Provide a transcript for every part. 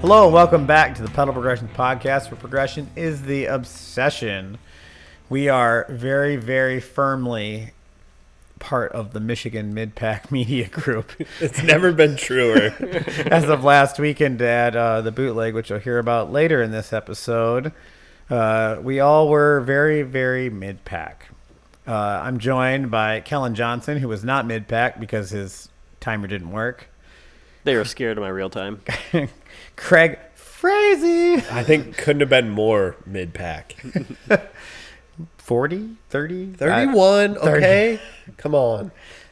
Hello and welcome back to the Pedal Progression Podcast, where progression is the obsession. We are very, very firmly part of the Michigan Mid-Pack Media Group. It's never been truer. As of last weekend at the Bootleg, which you'll hear about later in this episode, we all were very, very mid-pack. I'm joined by Kellen Johnson, who was not mid-pack because his timer didn't work. They were scared of my real time. Craig Frazee. I think couldn't have been more mid-pack. 40, 30? 31, 30. okay? Come on.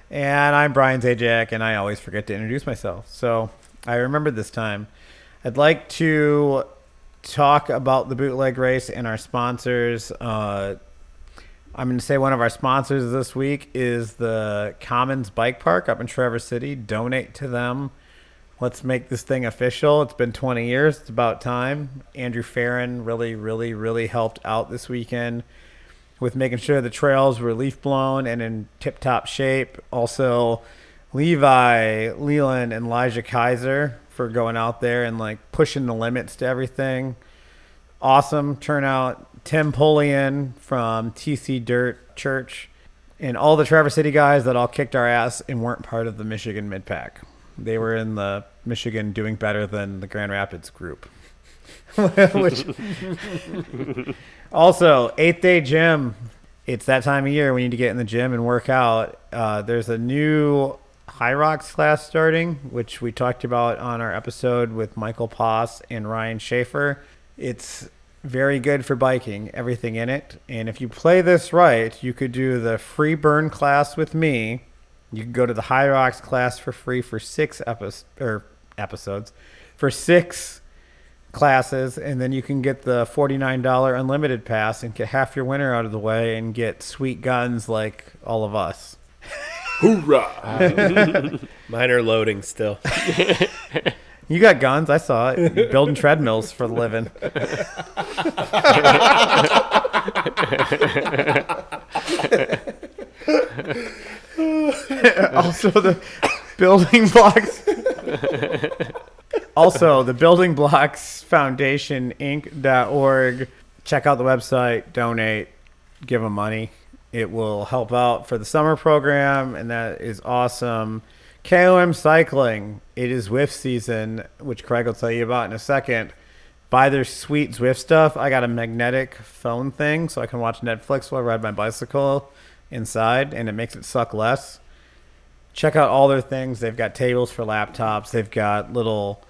And I'm Brian Zajac, and I always forget to introduce myself. So I remembered this time. I'd like to talk about the Bootleg race and our sponsors. I'm going to say one of our sponsors this week is the Commons Bike Park up in Traverse City. Donate to them. Let's make this thing official. It's been 20 years. It's about time. Andrew Farron really helped out this weekend with making sure the trails were leaf blown and in tip-top shape. Also, Levi, Leland, and Elijah Kaiser for going out there and like pushing the limits to everything. Awesome turnout. Tim Pullian from TC Dirt Church, and all the Traverse City guys that all kicked our ass and weren't part of the Michigan Mid-Pack. They were in the Michigan doing better than the Grand Rapids group. Which also, 8th Day Gym. It's that time of year we need to get in the gym and work out. There's a new High Rocks class starting, which we talked about on our episode with Michael Poss and Ryan Schaefer. It's very good for biking, everything in it. And if you play this right, you could do the free burn class with me. You can go to the High Rocks class for free for 6 episodes, for 6 classes, and then you can get the $49 unlimited pass and get half your winter out of the way and get sweet guns like all of us. Hoorah! Mine are loading still. You got guns. I saw it. You're building treadmills for the living. Also, the building blocks. Also, the Building Blocks Foundation Inc.org. Check out the website, donate, give them money. It will help out for the summer program, and that is awesome. KOM Cycling, it is Zwift season, which Craig will tell you about in a second. Buy their sweet Zwift stuff. I got a magnetic phone thing so I can watch Netflix while I ride my bicycle inside, and it makes it suck less. Check out all their things. They've got tables for laptops. They've got little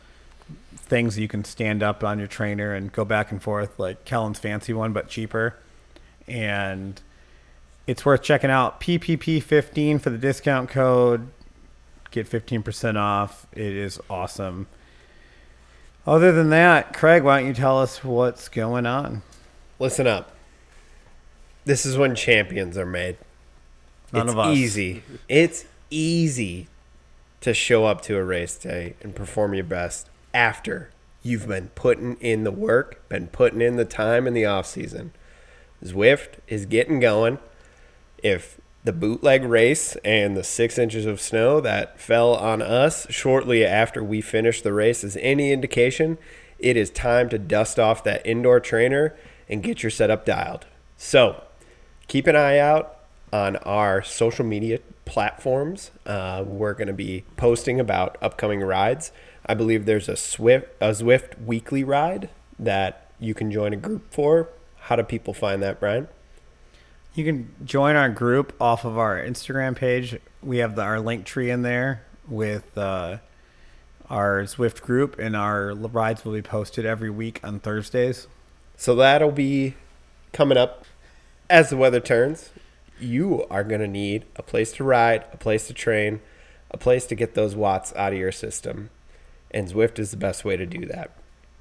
things you can stand up on your trainer and go back and forth, like Kellen's fancy one, but cheaper. And it's worth checking out. PPP15 for the discount code. Get 15% off. It is awesome. Other than that, Craig, why don't you tell us what's going on? Listen up. This is when champions are made. None of us. It's easy to show up to a race day and perform your best after you've been putting in the work, been putting in the time in the off season. Zwift is getting going. If the Bootleg race and the 6 inches of snow that fell on us shortly after we finished the race is any indication, it is time to dust off that indoor trainer and get your setup dialed. So keep an eye out on our social media platforms. We're going to be posting about upcoming rides. I believe there's a Zwift weekly ride that you can join a group for. How do people find that, Brian? You can join our group off of our Instagram page. We have our link tree in there with our Zwift group, and our rides will be posted every week on Thursdays. So that'll be coming up as the weather turns. You are going to need a place to ride, a place to train, a place to get those watts out of your system. And Zwift is the best way to do that.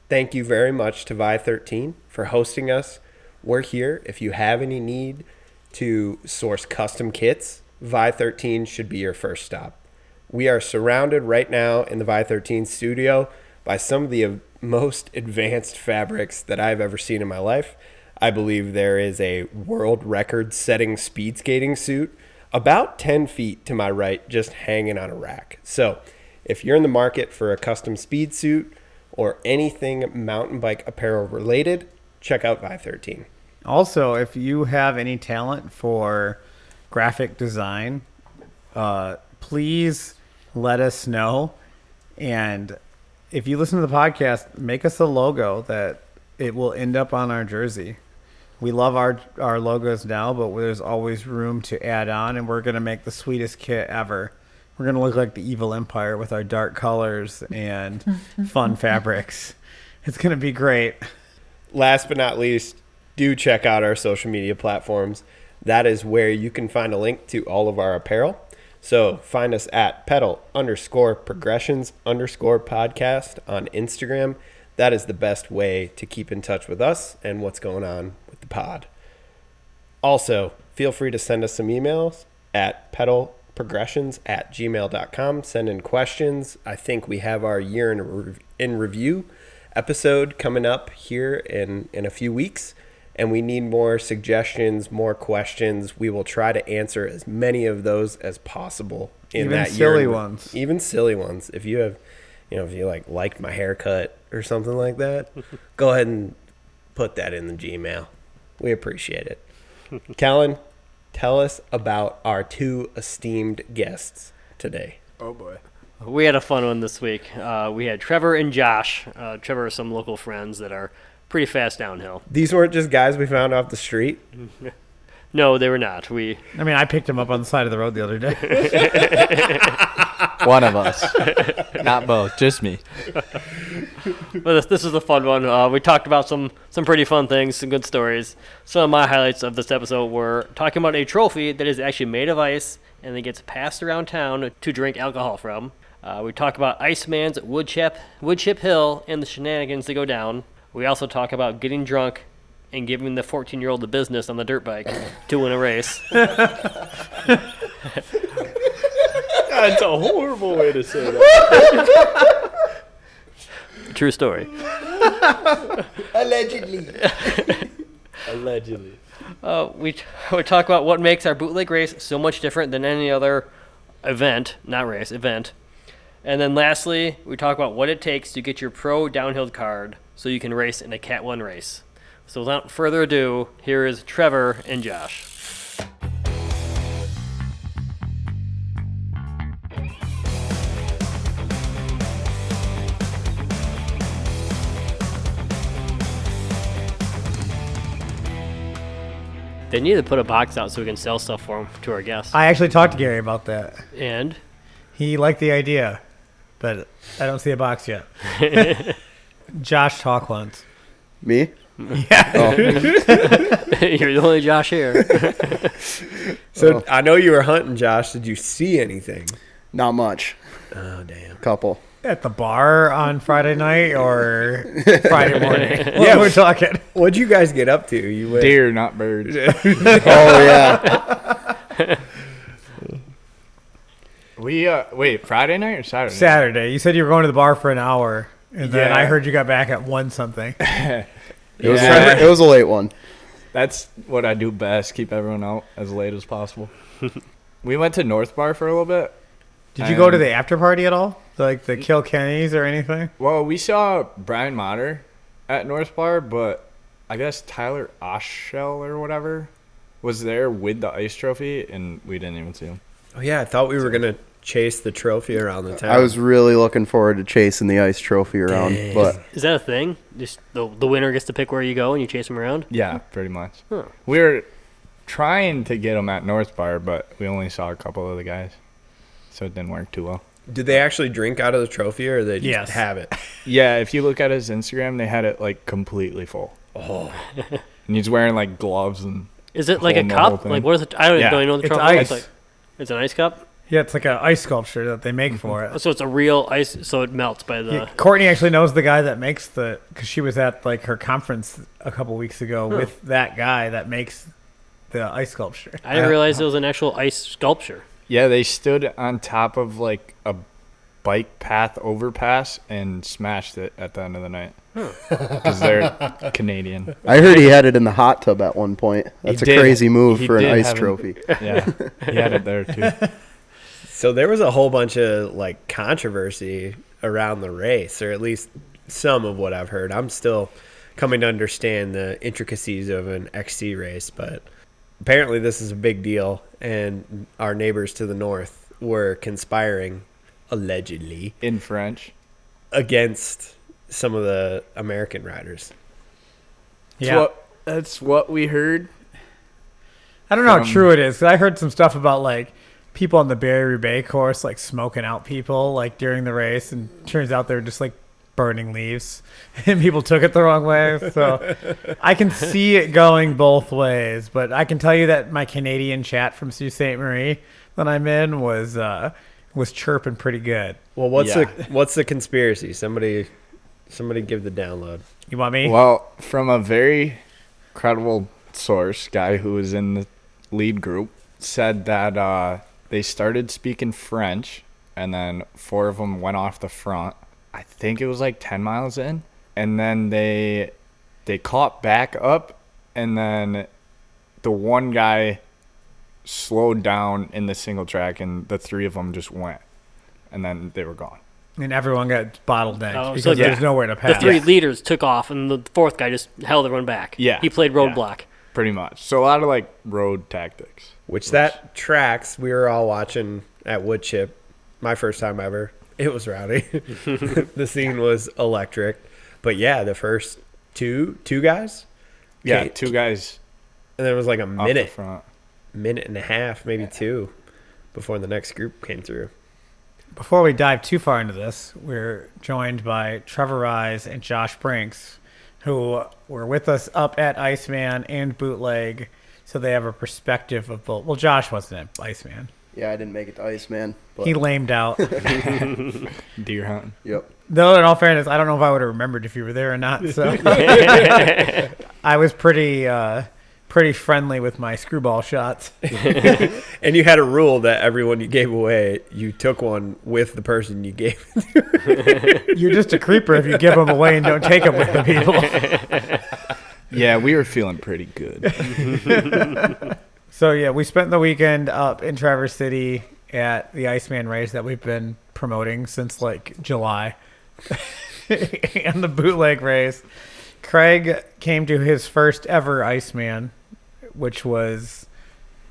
Thank you very much to Vi13 for hosting us. We're here. If you have any need to source custom kits, Vi13 should be your first stop. We are surrounded right now in the Vi13 studio by some of the most advanced fabrics that I've ever seen in my life. I believe there is a world record setting speed skating suit about 10 feet to my right, just hanging on a rack. So if you're in the market for a custom speed suit or anything mountain bike apparel related, check out Vive 13. Also, if you have any talent for graphic design, please let us know. And if you listen to the podcast, make us a logo that it will end up on our jersey. We love our logos now, but there's always room to add on, and we're going to make the sweetest kit ever. We're going to look like the evil empire with our dark colors and fun fabrics. It's going to be great. Last but not least, do check out our social media platforms. That is where you can find a link to all of our apparel. So find us at pedal_progressions_podcast on Instagram. That is the best way to keep in touch with us and what's going on with the pod. Also, feel free to send us some emails at pedalprogressions@gmail.com. Send in questions. I think we have our year in review episode coming up here in a few weeks, and we need more suggestions, more questions. We will try to answer as many of those as possible in Even that silly year. ones. Even silly ones. If you have, if you liked my haircut or something like that, go ahead and put that in the Gmail. We appreciate it. Callan, tell us about our two esteemed guests today. Oh, boy. We had a fun one this week. We had Trevor and Josh. Trevor are some local friends that are pretty fast downhill. These weren't just guys we found off the street? No, they were not. I picked him up on the side of the road the other day. One of us. Not both, just me. But this is a fun one. We talked about some pretty fun things, some good stories. Some of my highlights of this episode were talking about a trophy that is actually made of ice and that gets passed around town to drink alcohol from. We talk about Iceman's wood chip hill and the shenanigans that go down. We also talk about getting drunk and giving the 14-year-old the business on the dirt bike to win a race. That's a horrible way to say that. True story. Allegedly. Allegedly. We talk about what makes our bootleg race so much different than any other event. And then lastly, we talk about what it takes to get your pro downhill card so you can race in a Cat 1 race. So without further ado, here is Trevor and Josh. They need to put a box out so we can sell stuff for them to our guests. I actually talked to Gary about that. And He liked the idea, but I don't see a box yet. Josh, talk once. Me? Yeah. Oh. you're the only Josh here. So I know you were hunting, Josh. Did you see anything? Not much. Oh, damn. Couple. At the bar on Friday night or Friday morning? Yeah, we're talking. What'd you guys get up to? You went, Deer, not birds. Oh, yeah. We, wait, Friday night or Saturday? Saturday. You said you were going to the bar for an hour, and then Yeah. I heard you got back at 1 something. It was a late one. That's what I do best, keep everyone out as late as possible. We went to North Bar for a little bit. Did you go to the after party at all? Like the Kilkennys or anything? Well, we saw Brian Motter at North Bar, but I guess Tyler Oshell or whatever was there with the ice trophy, and we didn't even see him. Oh, yeah. I thought we were going to chase the trophy around the town. I was really looking forward to chasing the ice trophy around, Dang. but Is that a thing? Just the winner gets to pick where you go and you chase them around? Yeah, pretty much. Huh. We were trying to get him at North Bar, but we only saw a couple of the guys, so it didn't work too well. Did they actually drink out of the trophy, or they just Yes. have it? Yeah, if you look at his Instagram, they had it like completely full. Oh, And he's wearing like gloves and Is it like a Holding the whole cup? thing. Like what is it? I don't Yeah. even know what the It's trophy ice. looks like. It's an ice cup? Yeah, it's like an ice sculpture that they make for it. So it's a real ice, so it melts by the... Yeah, Courtney actually knows the guy that makes because she was at like her conference a couple weeks ago with that guy that makes the ice sculpture. I didn't realize it was an actual ice sculpture. yeah, they stood on top of like a bike path overpass and smashed it at the end of the night because they're Canadian. I heard he had it in the hot tub at one point. That's He a did. crazy move He for an did ice have trophy. Yeah, he had it there too. so there was a whole bunch of like controversy around the race, or at least some of what I've heard. I'm still coming to understand the intricacies of an XC race, but apparently this is a big deal, and our neighbors to the north were conspiring, allegedly, In French. against some of the American riders. Yeah. That's what we heard. I don't know how from- true it is, 'cause I heard some stuff about like people on the Barry-Roubaix course like smoking out people like during the race, and turns out they're just like burning leaves, and people took it the wrong way. So I can see it going both ways, but I can tell you that my Canadian chat from Sault Ste. Marie that I'm in was chirping pretty good. Well, what's Yeah. the conspiracy? Somebody give the download. You want me? Well, from a very credible source, guy who was in the lead group, said that they started speaking French, and then 4 of them went off the front. I think it was like 10 miles in, and then they caught back up, and then the one guy slowed down in the single track, and the 3 of them just went, and then they were gone. And everyone got bottlenecked Oh, so because yeah. there's nowhere to The pass. 3 leaders took off, and the 4th guy just held everyone back. Yeah. He played Yeah. roadblock. Pretty much. So a lot of like road tactics. Which that tracks, we were all watching at Woodchip, my first time ever. It was rowdy. The scene was electric. But yeah, the first two guys, Yeah, Okay. 2 guys and then it was like a off the minute front. and a half, maybe 2, before the next group came through. Before we dive too far into this, we're joined by Trevor Ruys and Josh Brinks, who were with us up at Iceman and Bootleg, so they have a perspective of both. Well, Josh wasn't at Iceman. Yeah, I didn't make it to Iceman. But, He lamed out. Deer hunting. yep. Though, in all fairness, I don't know if I would have remembered if you were there or not. So I was pretty friendly with my screwball shots. And you had a rule that everyone you gave away, you took one with the person you gave it to. You're just a creeper if you give them away and don't take them with the people. Yeah, we were feeling pretty good. So, yeah, we spent the weekend up in Traverse City at the Iceman race that we've been promoting since, like, July. And the Bootleg race. Craig came to his first ever Iceman, which was,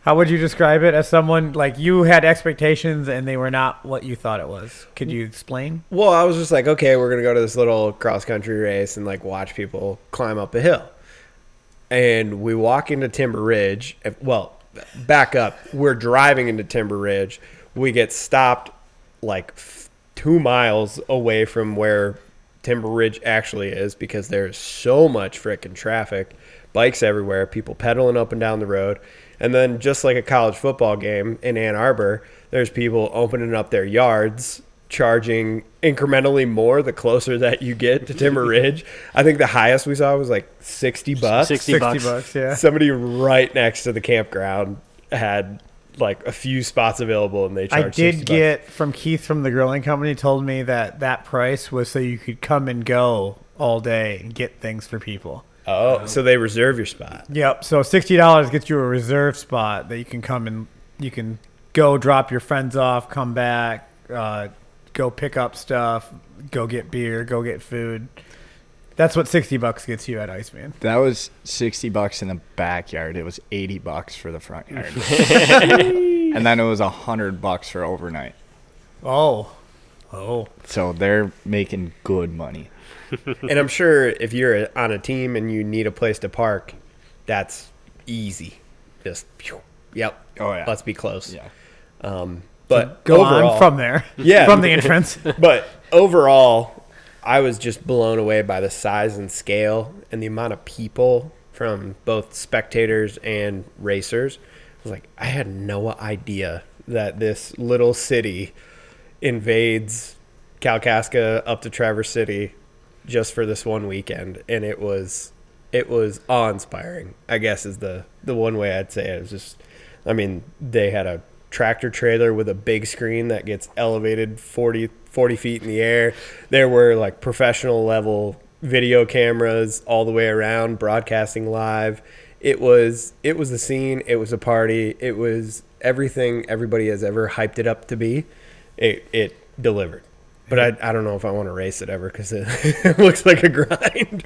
how would you describe it? As someone, like, you had expectations and they were not what you thought it was. Could you explain? Well, I was just like, okay, we're going to go to this little cross-country race and, like, watch people climb up a hill. And we walk into Timber Ridge. Well, back up. We're driving into Timber Ridge. We get stopped, like, 2 miles away from where Timber Ridge actually is because there's so much frickin' traffic. Bikes everywhere, people pedaling up and down the road. And then just like a college football game in Ann Arbor, there's people opening up their yards, charging incrementally more the closer that you get to Timber Ridge. I think the highest we saw was like $60. 60 bucks. $60, yeah. Somebody right next to the campground had like a few spots available and they I charged did $60. get from Keith from the grilling company told me that price was so you could come and go all day and get things for people. Oh, so they reserve your spot. Yep. So $60 gets you a reserve spot that you can come and you can go drop your friends off, come back, go pick up stuff, go get beer, go get food. That's what $60 gets you at Iceman. That was $60 in the backyard. It was $80 for the front yard. And then it was $100 for overnight. Oh. So they're making good money. And I'm sure if you're on a team and you need a place to park, that's easy. Just, yep. Oh, yeah. Let's be close. Yeah. But Go overall, on from there. Yeah. From the entrance. But overall, I was just blown away by the size and scale and the amount of people from both spectators and racers. I was like, I had no idea that this little city invades Kalkaska up to Traverse City just for this one weekend, and it was awe-inspiring, I guess is the one way I'd say it. It was just, I mean, they had a tractor trailer with a big screen that gets elevated 40 feet in the air. There were like professional level video cameras all the way around broadcasting live. It was a scene. It was a party. It was everything everybody has ever hyped it up to be. It delivered. But I don't know if I want to race it ever because it looks like a grind.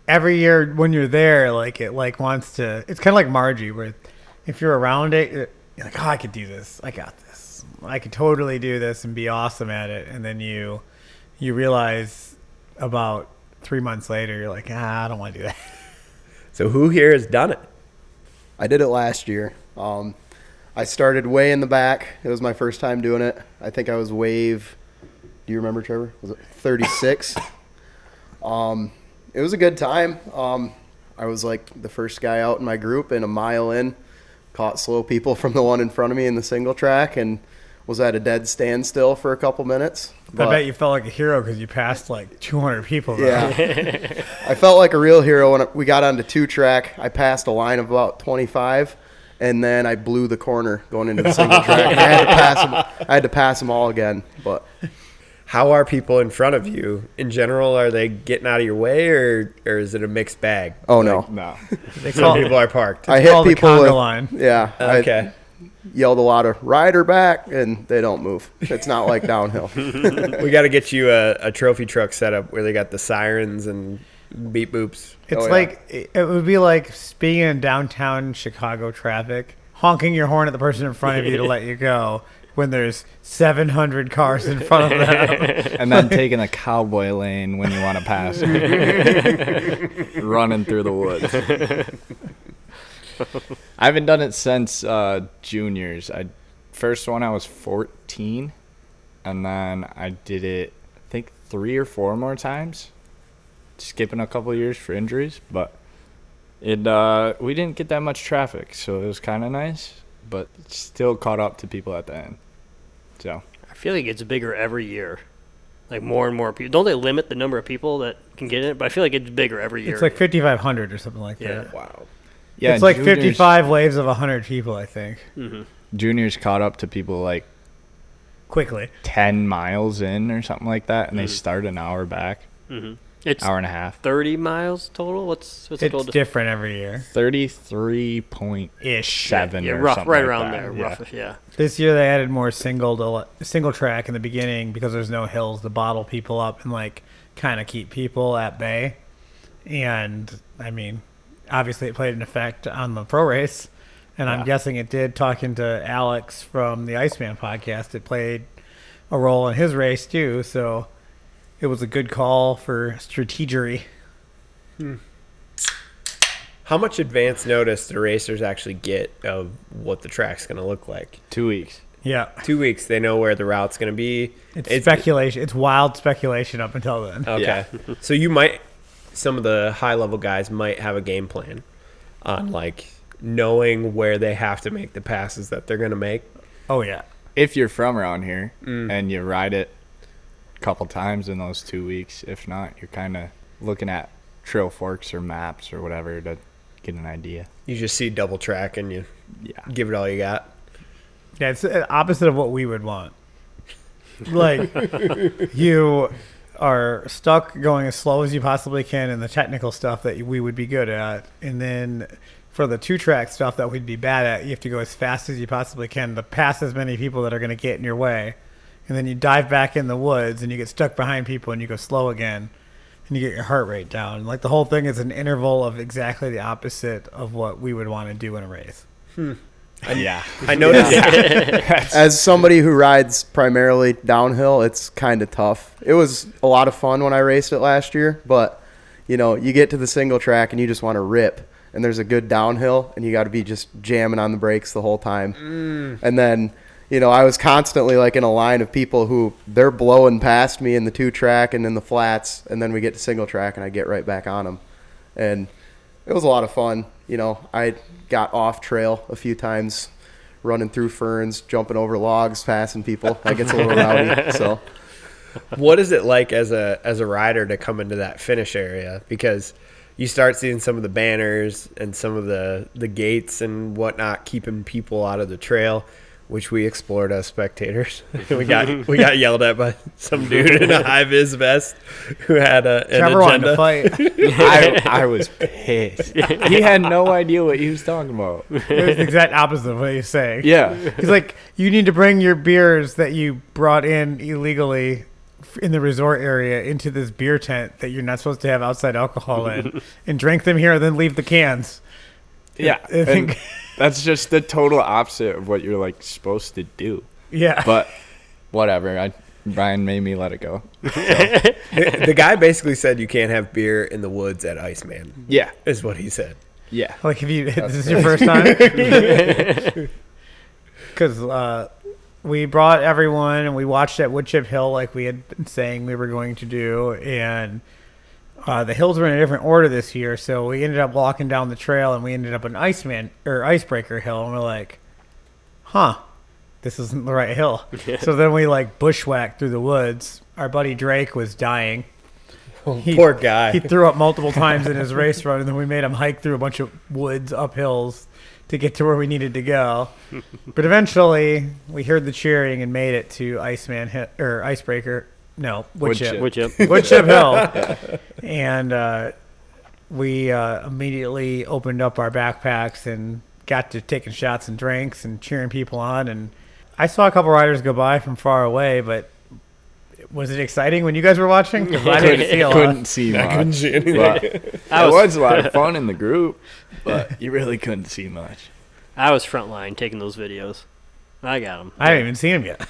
Every year when you're there, like it like wants to. It's kind of like Margie, where if you're around it, you're like, oh, I could do this. I got this. I could totally do this and be awesome at it. And then you realize about 3 months later, you're like, I don't want to do that. So who here has done it? I did it last year. I started way in the back. It was my first time doing it. I think I was wave. Do you remember, Trevor? Was it 36? It was a good time. I was like the first guy out in my group, and a mile in, caught slow people from the one in front of me in the single track, and was at a dead standstill for a couple minutes. I bet you felt like a hero because you passed like 200 people. Though. Yeah. I felt like a real hero when we got onto 2-track. I passed a line of about 25, and then I blew the corner going into the single track. And I had to pass them all again. But How are people in front of you? In general, are they getting out of your way, or is it a mixed bag? oh no, No. Some people are parked. I Called hit the people conga with, line. yeah. Okay. I yelled a lot of rider back, and they don't move. It's not like downhill. We got to get you a trophy truck set up where they got the sirens and beep boops. It's Oh, yeah. like it would be like being in downtown Chicago traffic, honking your horn at the person in front of you to let you go when there's 700 cars in front of them. And then taking a cowboy lane when you want to pass. Running through the woods. I haven't done it since juniors. First one I was 14, and then I did it I think 3 or 4 more times, skipping a couple years for injuries. But it we didn't get that much traffic, so it was kind of nice. But still caught up to people at the end. So I feel like it's bigger every year. Like more and more people. Don't they limit the number of people that can get in it? But I feel like it's bigger every year. It's like 5,500 or something like Yeah. that. Wow. yeah, It's like juniors- 55 waves of 100 people, I think, Juniors caught up to people like quickly. 10 miles in or something like that, and they start an hour back, It's hour and a half. 30 miles total. What's the It's total? different every year. 33.7 Ish. Yeah, or rough, something right like around that. there. Yeah. Rough, yeah. This year they added more single track in the beginning because there's no hills to bottle people up and like kind of keep people at bay. And I mean, obviously it played an effect on the pro race, and I'm guessing it did. Talking to Alex from the Iceman podcast, it played a role in his race too. So it was a good call for strategery. How much advance notice do racers actually get of what the track's going to look like? 2 weeks. Yeah, 2 weeks, they know where the route's going to be. it's speculation. It's wild speculation up until then. Okay. So you might, some of the high-level guys might have a game plan on, like, knowing where they have to make the passes that they're going to make. Oh yeah. If you're from around here and you ride it a couple times in those 2 weeks, if not, you're kind of looking at trail forks or maps or whatever to get an idea. You just see double track and you Yeah. give it all you got. Yeah, it's the opposite of what we would want. Like, you are stuck going as slow as you possibly can in the technical stuff that we would be good at. And then for the 2-track stuff that we'd be bad at, you have to go as fast as you possibly can to pass as many people that are going to get in your way. And then you dive back in the woods and you get stuck behind people and you go slow again. And you get your heart rate down. Like, the whole thing is an interval of exactly the opposite of what we would want to do in a race. Yeah. I noticed. As somebody who rides primarily downhill, it's kind of tough. It was a lot of fun when I raced it last year, but you know, you get to the single track and you just want to rip, and there's a good downhill, and you got to be just jamming on the brakes the whole time. And then, you know, I was constantly like in a line of people who they're blowing past me in the 2-track and in the flats, and then we get to single track and I get right back on them, and it was a lot of fun. You know, I got off trail a few times, running through ferns, jumping over logs, passing people. That gets a little rowdy. So, What is it like as a rider to come into that finish area? Because you start seeing some of the banners and some of the gates and whatnot keeping people out of the trail. which we explored as spectators. we got yelled at by some dude in a high vis vest who had an Trevor wanted agenda. to fight. I was pissed. He had no idea what he was talking about. It was the exact opposite of what he's saying. Yeah. He's like, you need to bring your beers that you brought in illegally in the resort area into this beer tent that you're not supposed to have outside alcohol in and drink them here and then leave the cans. Yeah. I think, And that's just the total opposite of what you're like supposed to do. yeah. But whatever. Brian made me let it go. The guy basically said you can't have beer in the woods at Iceman. Yeah. Is what he said. Yeah. Like, if you, this is your first time? Because we brought everyone and we watched at Woodchip Hill like we had been saying we were going to do. And the hills were in a different order this year. So we ended up walking down the trail and we ended up on Iceman or Icebreaker Hill. And we're like, huh, this isn't the right hill. So then we like bushwhacked through the woods. Our buddy Drake was dying. Poor guy. He threw up multiple times in his race run, and then we made him hike through a bunch of woods up hills to get to where we needed to go. But eventually, we heard the cheering and made it to or Icebreaker. No, Woodchip. Woodchip Hill. And we immediately opened up our backpacks and got to taking shots and drinks and cheering people on. And I saw a couple riders go by from far away, but was it exciting when you guys were watching? 'Cause I didn't see a lot. Couldn't see much. I couldn't see anything. But it was a lot of fun in the group, but you really couldn't see much. I was frontline taking those videos. I got them. I haven't even seen him yet.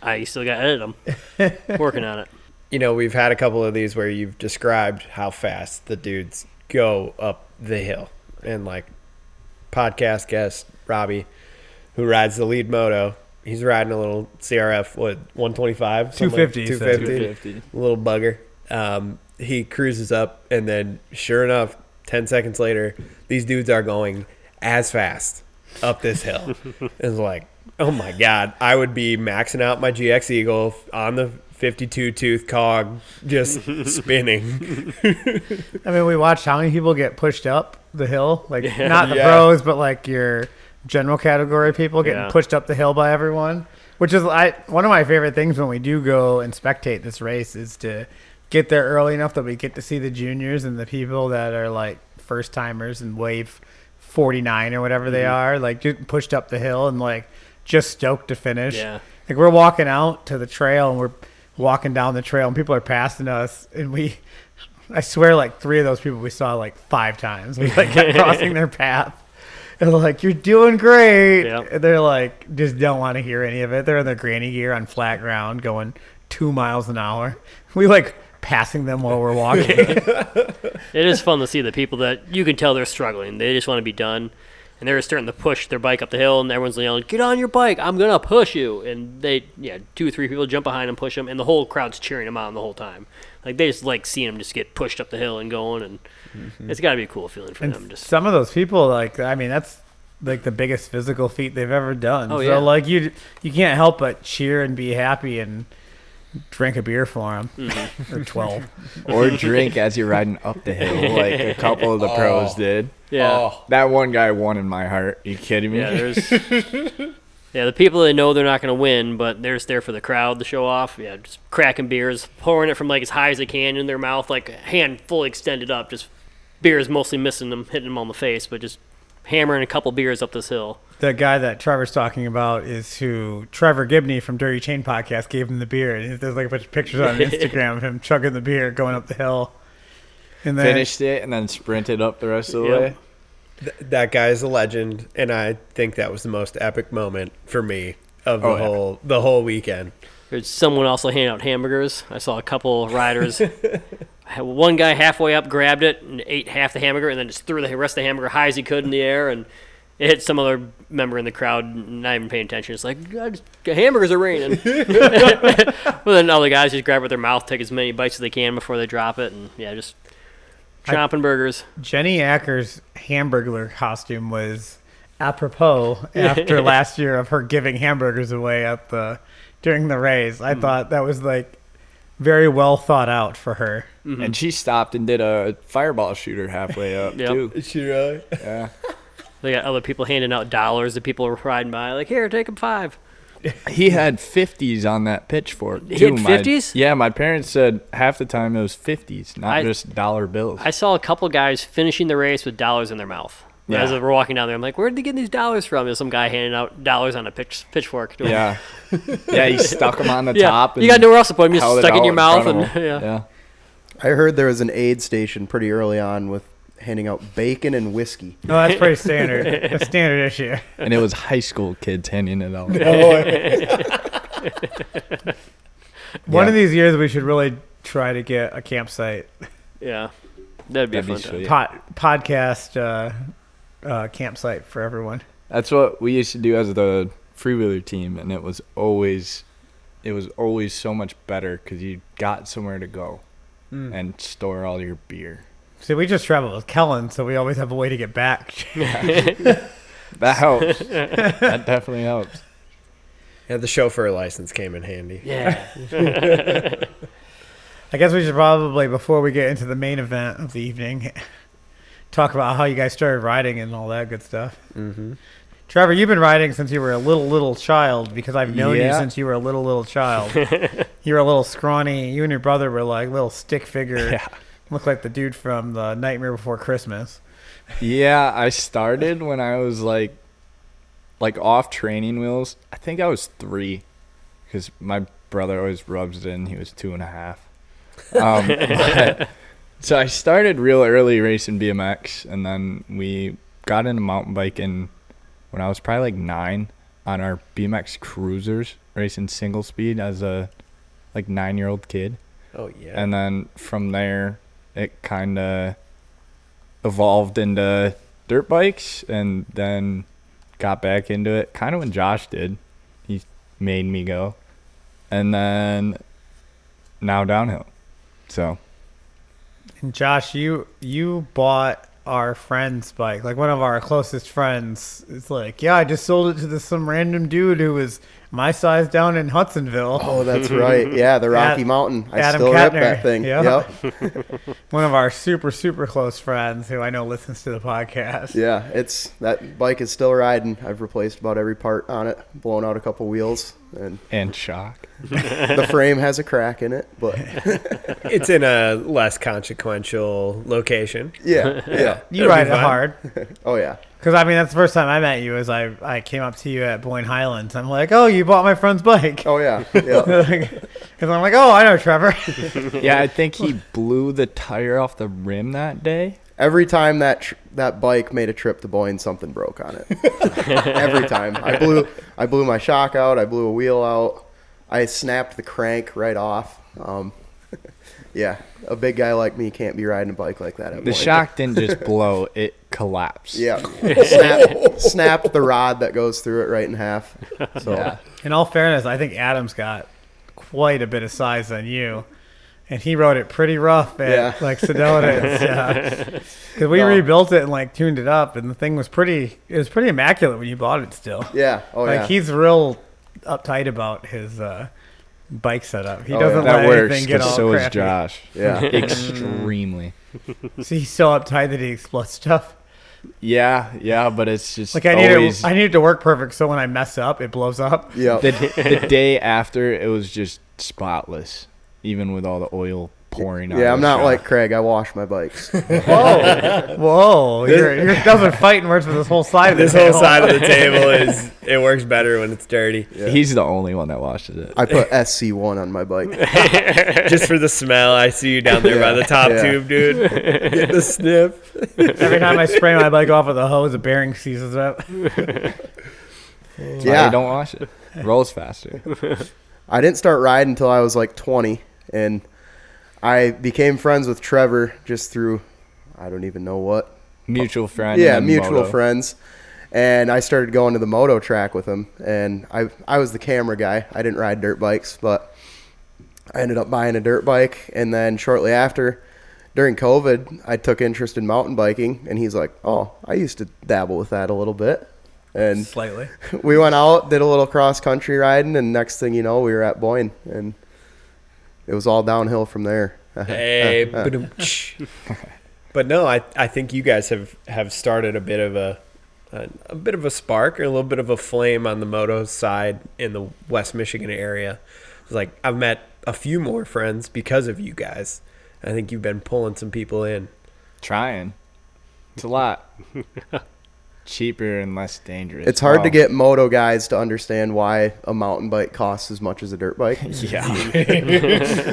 I still got to edit them. Working on it. You know, we've had a couple of these where you've described how fast the dudes go up the hill. And like podcast guest Robbie, who rides the lead moto, he's riding a little CRF, 125? 250. 250. Little bugger. He cruises up, and then sure enough, 10 seconds later, these dudes are going as fast up this hill. It's like, oh my God, I would be maxing out my GX Eagle on the 52 tooth cog, just spinning. I mean, we watched how many people get pushed up the hill. Like, not the Yeah. pros, but like your general category people getting Yeah. pushed up the hill by everyone. Which is one of my favorite things when we do go and spectate this race is to get there early enough that we get to see the juniors and the people that are like first timers and wave 49 or whatever they are, like just pushed up the hill and like just stoked to finish. Yeah. Like we're walking out to the trail and we're walking down the trail and people are passing us and I swear like 3 of those people we saw like 5 times. We like kept crossing their path. And they're like, you're doing great. Yep. And they're like, just don't want to hear any of it. They're in their granny gear on flat ground going 2 miles an hour. We like passing them while we're walking. It is fun to see the people that you can tell they're struggling. They just want to be done. And they're starting to push their bike up the hill, and everyone's yelling, get on your bike, I'm going to push you. And 2 or 3 people jump behind and push them, and the whole crowd's cheering them on the whole time. Like, they just like seeing them just get pushed up the hill and going, and it's got to be a cool feeling for And them. Just some of those people, like, I mean, that's like the biggest physical feat they've ever done. Oh, so, yeah. like, you can't help but cheer and be happy and drink a beer for them. Or 12. Or drink as you're riding up the hill, like a couple of the pros did. Yeah. That one guy won in my heart. Are you kidding me? Yeah, the people that know they're not going to win, but they're just there for the crowd to show off. Yeah, just cracking beers, pouring it from like as high as they can in their mouth, like hand fully extended up. Just beers mostly missing them, hitting them on the face, but just hammering a couple beers up this hill. The guy that Trevor's talking about is who Trevor Gibney from Dirty Chain Podcast gave him the beer. And there's like a bunch of pictures on Instagram of him chugging the beer going up the hill. And then Finished it and then sprinted up the rest of the Yep. way. That guy is a legend, and I think that was the most epic moment for me of the whole weekend. There's someone also handing out hamburgers. I saw a couple riders. One guy halfway up grabbed it and ate half the hamburger and then just threw the rest of the hamburger high as he could in the air, and it hit some other member in the crowd not even paying attention. It's like, hamburgers are raining. Well, then other guys just grab it with their mouth, take as many bites as they can before they drop it, and just chomping burgers. Jenny Acker's Hamburglar costume was apropos after last year of her giving hamburgers away during the race. I thought that was like very well thought out for her. And she stopped and did a fireball shooter halfway up, Yep. too. Is she really? Yeah. They got other people handing out dollars to people riding by, like, here, take them 5. He had 50s on that pitchfork, He too. had 50s? Yeah, my parents said half the time it was 50s, not just dollar bills. I saw a couple guys finishing the race with dollars in their mouth. Yeah. As we're walking down there, I'm like, where did they get these dollars from? There's some guy handing out dollars on a pitchfork. To him. Yeah. Yeah, he stuck them on the Yeah, top. you got nowhere else to put them. You held just it stuck in out your mouth. front And of him. yeah. Yeah. I heard there was an aid station pretty early on with handing out bacon and whiskey. No, that's pretty standard. A standard issue. And it was high school kids handing it out. One of these years, we should really try to get a campsite Yeah. That'd be That'd be a fun time. sweet. podcast campsite for everyone. That's what we used to do as the freewheeler team, and it was always so much better because you got somewhere to go and store all your beer. See, we just travel with Kellen, so we always have a way to get back. That helps. That definitely helps. Yeah, the chauffeur license came in handy. Yeah. I guess we should probably, before we get into the main event of the evening, talk about how you guys started riding and all that good stuff. Mm-hmm. Trevor, you've been riding since you were a little child, because I've known you Yeah. since you were a little child. You were a little scrawny. You and your brother were like little stick figure. Yeah. Looked like the dude from the Nightmare Before Christmas. Yeah, I started when I was like off training wheels. I think I was 3 because my brother always rubs it in. He was 2.5. But- so I started real early racing BMX, and then we got into mountain biking when I was probably like 9 on our BMX cruisers, racing single speed as a 9-year-old kid. Oh, yeah. And then from there, it kind of evolved into dirt bikes, and then got back into it kind of when Josh did. He made me go. And then now downhill. So, And Josh, you bought our friend's bike. Like, one of our closest friends is like, yeah, I just sold it to some random dude who was my size down in Hudsonville. Oh, that's right. Yeah, the Rocky Mountain. I Adam still rip Kettner. that thing. Yep. Yep. One of our super close friends who I know listens to the podcast. Yeah, that bike is still riding. I've replaced about every part on it, blown out a couple wheels, and shock. the frame has a crack in it. But It's in a less consequential location. yeah. You That'll ride be it fine. hard. Oh yeah. Because, I mean, that's the first time I met you, is I came up to you at Boyne Highlands. I'm like, oh, you bought my friend's bike. Oh yeah. Yeah. Because I'm like, oh, I know Trevor. Yeah, I think he blew the tire off the rim that day. Every time that bike made a trip to Boyne, something broke on it. Every time. I blew my shock out. I blew a wheel out. I snapped the crank right off. Yeah, a big guy like me can't be riding a bike like that at The Boyne. shock didn't just blow, it collapsed. Yeah. Snapped the rod that goes through it right in half. So Yeah. In all fairness, I think Adam's got quite a bit of size on you. And he rode it pretty rough at Sedona and stuff. Because we rebuilt it and tuned it up, and the thing was pretty immaculate when you bought it still. yeah. Oh yeah. He's real uptight about his bike setup. He Oh, doesn't yeah. let That works, anything get but all so is crappy. Josh. Yeah. Extremely. So he's so uptight that he explodes stuff. Yeah, but it's just Like I need it to work perfect, so when I mess up, it blows up. Yeah. the day after, it was just spotless, even with all the oil pouring out. Yeah, of I'm the not shock. like Craig. I wash my bikes. Whoa! You're doesn't fighting words for this whole side of the This whole table. side of the table it works better when it's dirty. Yeah. He's the only one that washes it. I put SC1 on my bike. Just for the smell, I see you down there by the top tube, dude. Get the sniff. Every time I spray my bike off with a hose, the bearing seizes up. That's why Yeah. you don't wash it. Rolls faster. I didn't start riding until I was like 20, and I became friends with Trevor just through, I don't even know what. Mutual friend. Yeah, and mutual moto. friends. And I started going to the moto track with him, and I was the camera guy. I didn't ride dirt bikes, but I ended up buying a dirt bike, and then shortly after, during COVID, I took interest in mountain biking, and he's like, oh, I used to dabble with that a little bit. And Slightly. we went out, did a little cross-country riding, and next thing you know, we were at Boyne, and it was all downhill from there. Hey, ba-dum-tsh. But no, I think you guys have started a bit of a bit of a spark or a little bit of a flame on the moto side in the West Michigan area. It's like I've met a few more friends because of you guys. I think you've been pulling some people in. Trying. It's a lot cheaper and less dangerous. It's hard to get moto guys to understand why a mountain bike costs as much as a dirt bike. Yeah.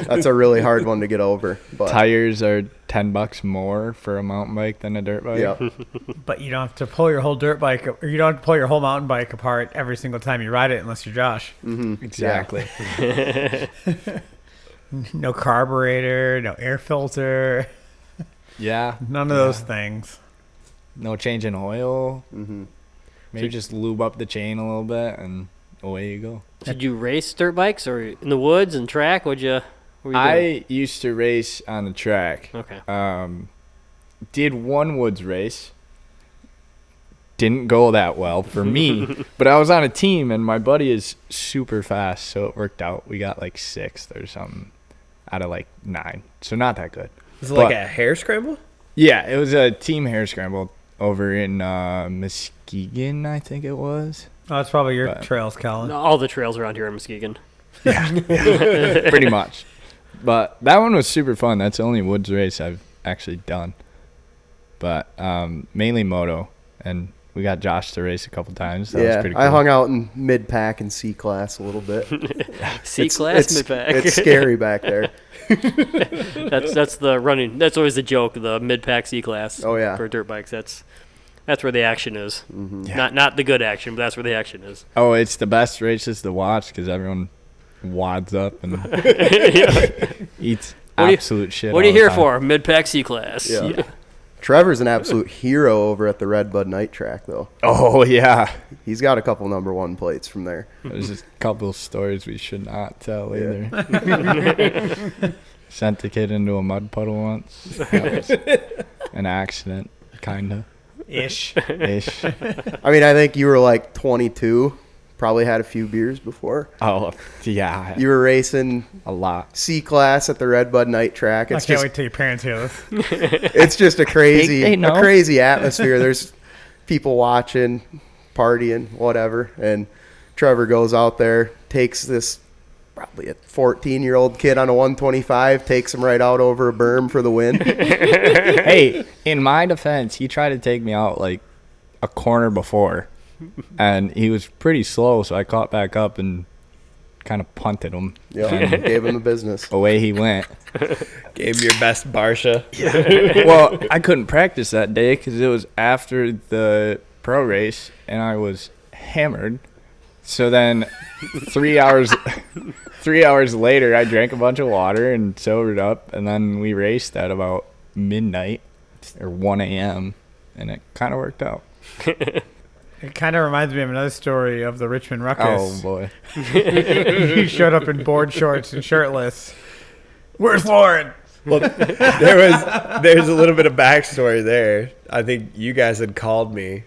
That's a really hard one to get over. But Tires are $10 more for a mountain bike than a dirt bike. yeah, But you don't have to pull your whole dirt bike, or you don't have to pull your whole mountain bike apart every single time you ride it, unless you're Josh. Exactly. No carburetor, no air filter, Yeah. none of those things. No change in oil. Maybe just lube up the chain a little bit and away you go. Did you race dirt bikes or in the woods and track? What were you doing? I used to race on the track. Okay. Did one woods race. Didn't go that well for me, but I was on a team and my buddy is super fast, so it worked out. We got like 6th or something out of like 9, so not that good. Was it like a hair scramble? Yeah, it was a team hair scramble over in Muskegon, I think it was. Oh, that's probably your But- trails, Colin. All the trails around here in Muskegon. Pretty much. But that one was super fun. That's the only woods race I've actually done. But mainly moto, and we got Josh to race a couple times. That was yeah. pretty cool. I hung out in mid pack and C class a little bit. C-class mid-pack. It's scary back there. That's the running. That's always the joke. The mid-pack C-class. Oh, yeah. For dirt bikes, that's where the action is. Yeah. Not the good action, but that's where the action is. Oh, it's the best races to watch because everyone wads up and eats absolute shit. What are you all the here time. for? Mid-pack C-class. Yeah. Trevor's an absolute hero over at the Red Bud Night track, though. Oh, yeah. He's got a couple number 1 plates from there. There's just a couple of stories we should not tell Yeah. either. Sent the kid into a mud puddle once. That was an accident, kind of. Ish. Ish. I mean, I think you were like 22, probably had a few beers before. Oh, yeah. You were racing A lot. C class at the Red Bud Night track. I It's can't just wait till your parents hear this. it's just a crazy They know. atmosphere. There's people watching, partying, whatever. And Trevor goes out there, takes this probably a 14-year-old kid on a 125, takes him right out over a berm for the win. Hey, in my defense, he tried to take me out like a corner before, and he was pretty slow, so I caught back up and kind of punted him. Yeah, gave him the business. Away he went. Gave him your best Barsha. Well, I couldn't practice that day because it was after the pro race, and I was hammered. So then 3 hours later, I drank a bunch of water and sobered up, and then we raced at about midnight or 1 a.m., and it kind of worked out. It kind of reminds me of another story of the Richmond Oh, Ruckus. boy. You showed up in board shorts and shirtless. Where's Lauren? Well, there's a little bit of backstory there. I think you guys had called me.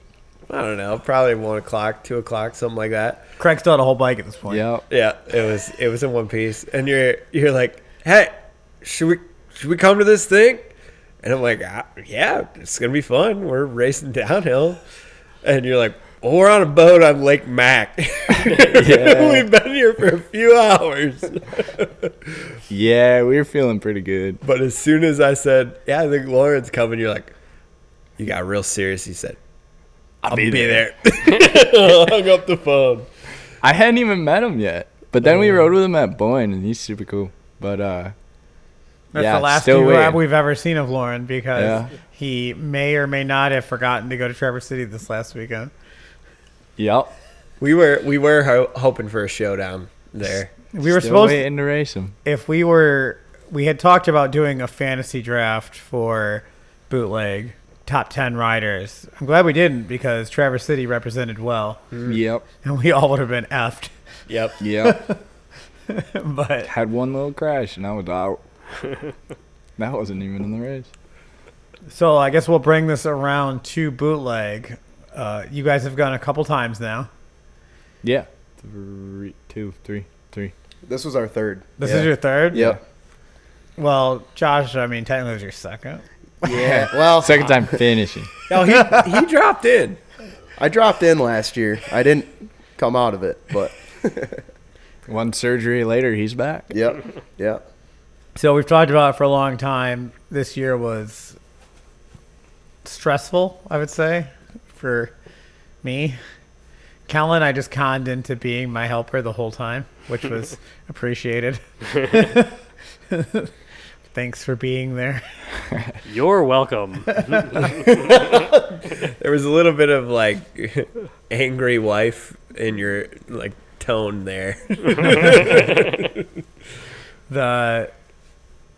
I don't know, probably 1 o'clock, 2 o'clock, something like that. Craig still had a whole bike at this point. Yep. Yeah, it was in one piece, and you're like, hey, should we come to this thing? And I'm like, yeah, it's gonna be fun. We're racing downhill, and you're like, well, we're on a boat on Lake Mac. Yeah. We've been here for a few hours. Yeah, we were feeling pretty good. But as soon as I said, yeah, I think Lauren's coming, you're like, you got real serious. He said, I'll be there. Hung up the phone. I hadn't even met him yet, but then we rode with him at Boyne, and he's super cool. But That's yeah, the last still view waiting. we've ever seen of Lauren because Yeah. he may or may not have forgotten to go to Traverse City this last weekend. Yep. We were hoping for a showdown there. We were Still supposed waiting to race him. if we had talked about doing a fantasy draft for Bootleg top 10 riders. I'm glad we didn't because Traverse City represented well Yep. and we all would have been effed. Yep. Yep. But Had one little crash, and I was out. That wasn't even in the race. so I guess we'll bring this around to Bootleg. You guys have gone a couple times now. Yeah. 3, 2, 3, 3. This was our third. This is your third? Yep. Well, Josh, I mean, technically it was your second. Yeah. Well, Second time finishing. Oh, he dropped in. I dropped in last year. I didn't come out of it, but One surgery later, he's back. yep. So we've talked about it for a long time. This year was stressful, I would say, for me. Kellen, I just conned into being my helper the whole time, which was appreciated. Thanks for being there. You're welcome. There was a little bit of like angry wife in your like tone there.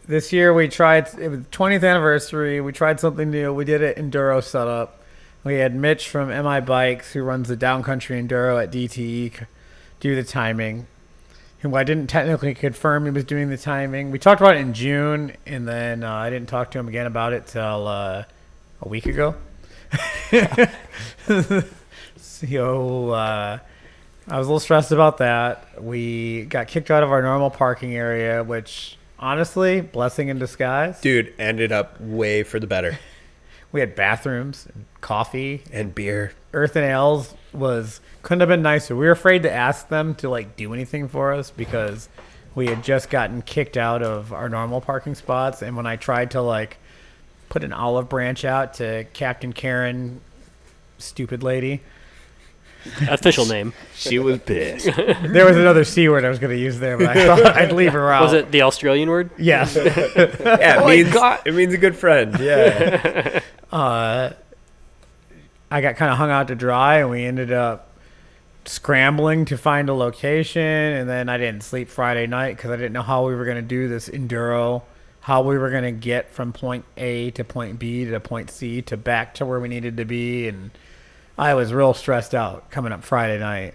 This year we tried, it was 20th anniversary. We tried something new. We did an enduro setup. We had Mitch from MI Bikes, who runs the downcountry enduro at DTE, do the timing. Who I didn't technically confirm he was doing the timing. We talked about it in June, and then I didn't talk to him again about it till a week ago. So I was a little stressed about that. We got kicked out of our normal parking area, which honestly, blessing in disguise. Dude, ended up way for the better. We had bathrooms and coffee. And beer. Earth and Ales couldn't have been nicer. We were afraid to ask them to like do anything for us because we had just gotten kicked out of our normal parking spots. And when I tried to like put an olive branch out to Captain Karen, stupid lady, Official name. She was pissed. there was another C word I was going to use there, but I thought I'd leave her out. Was it the Australian word? Yes. Yeah, it means a good friend. Yeah. I got kind of hung out to dry, and we ended up scrambling to find a location. And then I didn't sleep Friday night because I didn't know how we were going to do this enduro, how we were going to get from point A to point B to point C to back to where we needed to be. And I was real stressed out coming up Friday night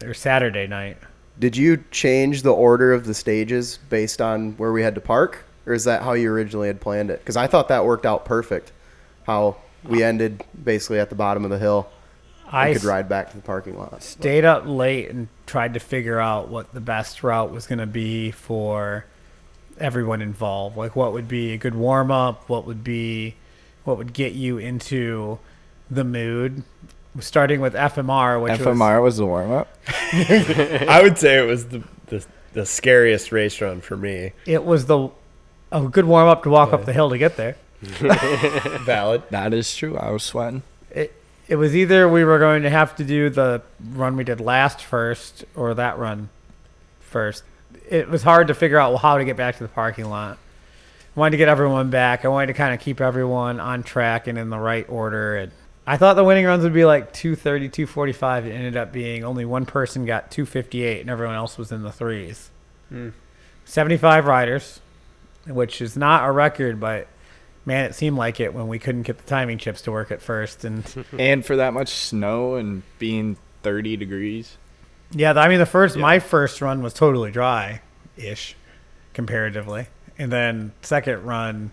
or Saturday night. Did you change the order of the stages based on where we had to park? Or is that how you originally had planned it? Because I thought that worked out perfect, how we ended basically at the bottom of the hill. I could ride back to the parking lot. Stayed up late and tried to figure out what the best route was going to be for everyone involved. Like what would be a good warm up, what would get you into the mood. Starting with FMR, which FMR was the warm up. I would say it was the scariest race run for me. It was a good warm up to walk up the hill to get there. Valid. That is true. I was sweating. It was either we were going to have to do the run we did last first or that run first. It was hard to figure out how to get back to the parking lot. I wanted to get everyone back. I wanted to kind of keep everyone on track and in the right order. And I thought the winning runs would be like 2:30, 2:45. It ended up being only one person got 2:58 and everyone else was in the threes. 75 riders, which is not a record, but man, it seemed like it when we couldn't get the timing chips to work at first. And for that much snow and being 30 degrees. Yeah, I mean, my first run was totally dry-ish, comparatively. And then second run,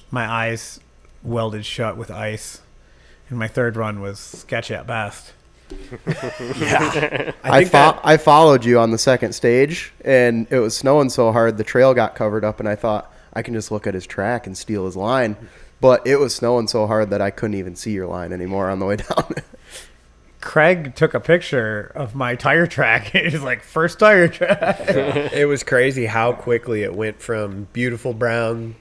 my eyes welded shut with ice. And my third run was sketchy at best. Yeah. I followed you on the second stage, and it was snowing so hard the trail got covered up, and I thought I can just look at his track and steal his line. But it was snowing so hard that I couldn't even see your line anymore on the way down. Craig took a picture of my tire track. He's like, first tire track. It was crazy how quickly it went from beautiful brown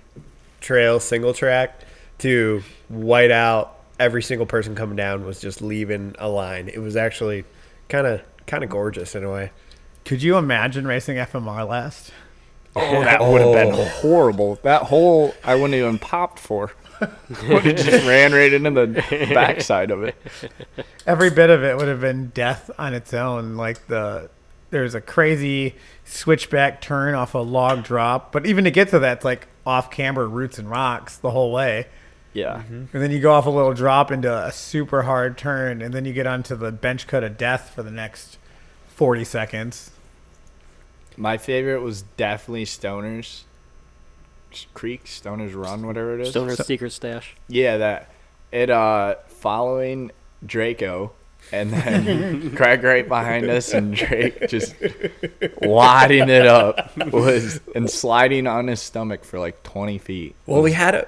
trail single track to white out. Every single person coming down was just leaving a line. It was actually kind of gorgeous in a way. Could you imagine racing FMR last? Oh, that would have been horrible. That hole I wouldn't even popped for. Would have just ran right into the backside of it. Every bit of it would have been death on its own. Like there's a crazy switchback turn off a log drop, but even to get to that, it's like off camber roots and rocks the whole way. Yeah. And then you go off a little drop into a super hard turn, and then you get onto the bench cut of death for the next 40 seconds. My favorite was definitely Stoner's Creek, Stoner's Run, whatever it is. Stoner's Secret Stash. Yeah, that. It following Draco, And then Craig right behind us and Drake just wadding it up and sliding on his stomach for like 20 feet. Well, we had a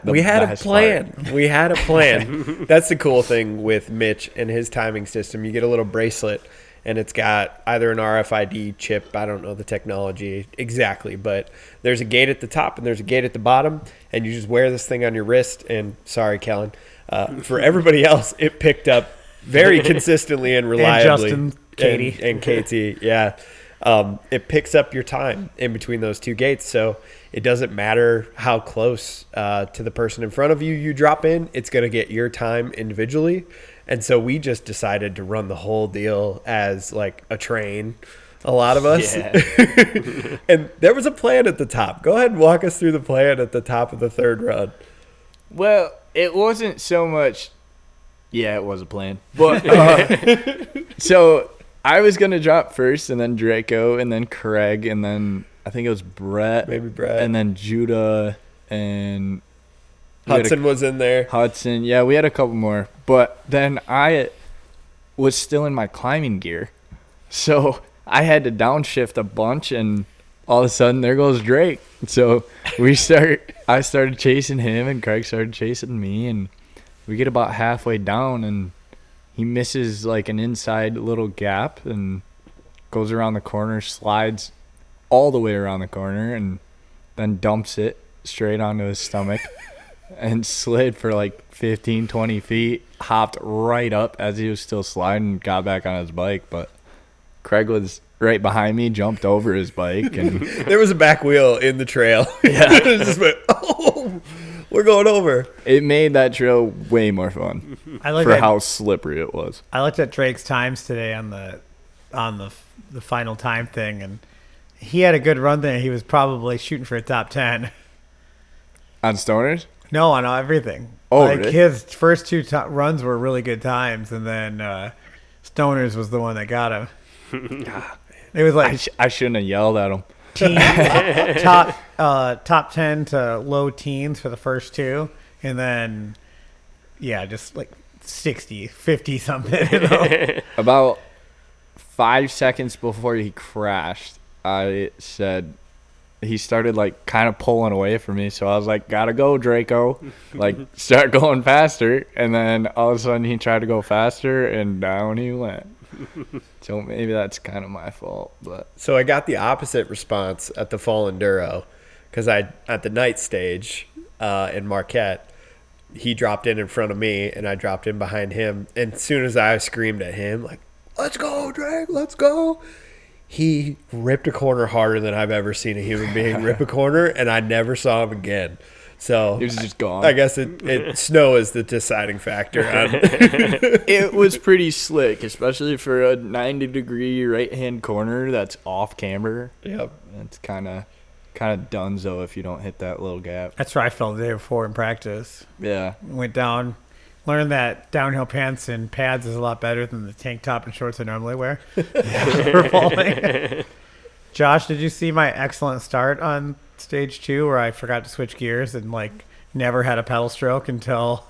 plan. We had a plan. That's the cool thing with Mitch and his timing system. You get a little bracelet, and it's got either an RFID chip. I don't know the technology exactly, but there's a gate at the top and there's a gate at the bottom, and you just wear this thing on your wrist. And sorry, Kellen, for everybody else, it picked up very consistently and reliably. And Justin, Katie. And Katie, yeah. It picks up your time in between those two gates, so it doesn't matter how close to the person in front of you drop in. It's going to get your time individually. And so we just decided to run the whole deal as like a train, a lot of us. Yeah. And there was a plan at the top. Go ahead and walk us through the plan at the top of the third run. Well, it wasn't so much. Yeah, it was a plan. But so I was going to drop first, and then Draco, and then Craig, and then I think it was Brett. Maybe Brett. And then Judah, and Hudson was in there. Hudson. Yeah, we had a couple more. But then I was still in my climbing gear. So I had to downshift a bunch, and all of a sudden, there goes Drake. So I started chasing him, and Craig started chasing me, and we get about halfway down, and he misses like an inside little gap and goes around the corner, slides all the way around the corner, and then dumps it straight onto his stomach and slid for like 15, 20 feet, hopped right up as he was still sliding, got back on his bike. But Craig was right behind me, jumped over his bike, and There was a back wheel in the trail. Yeah. It just went, oh, we're going over. it made that trail way more fun I looked for at how slippery it was. I looked at Drake's times today on the final time thing, and he had a good run there. He was probably shooting for a top 10. On Stoners? No, on everything. Oh, like really? his first two runs were really good times, and then Stoners was the one that got him. It was like I shouldn't have yelled at him. top 10 to low teens for the first two, and then just like 60, 50 something. You know? About 5 seconds before he crashed, I said he started like kind of pulling away from me. So I was like, gotta go, Draco. Like, start going faster. And then all of a sudden he tried to go faster, and down he went. So maybe that's kind of my fault. But So I got the opposite response at the Fall Enduro, because at the night stage in Marquette, he dropped in front of me, and I dropped in behind him. And as soon as I screamed at him, like, let's go, Drake, let's go, he ripped a corner harder than I've ever seen a human being rip a corner, and I never saw him again. So he was just gone. I guess snow is the deciding factor. It was pretty slick, especially for a 90-degree right-hand corner that's off camber. Yep. It's kind of dunzo if you don't hit that little gap. That's where I fell the day before in practice. Yeah. Went down, learned that downhill pants and pads is a lot better than the tank top and shorts I normally wear. For falling. Josh, did you see my excellent start on stage 2 where I forgot to switch gears and like never had a pedal stroke until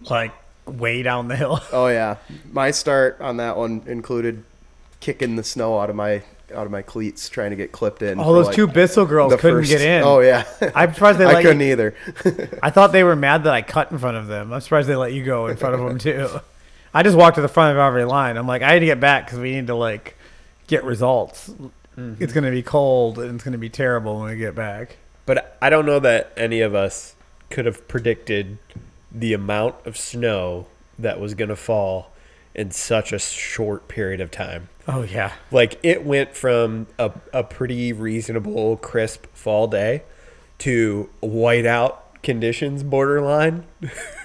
like way down the hill? Oh yeah, my start on that one included kicking the snow out of my cleats trying to get clipped in. All those two Bissell girls couldn't get in. Oh yeah, I'm surprised they let I couldn't you. either. I thought they were mad that I cut in front of them. I'm surprised they let you go in front of them too. I just walked to the front of every line. I'm like, I had to get back because we need to like get results. Mm-hmm. It's going to be cold and it's going to be terrible when we get back. But I don't know that any of us could have predicted the amount of snow that was going to fall in such a short period of time. Oh, yeah. Like, it went from a pretty reasonable, crisp fall day to whiteout conditions borderline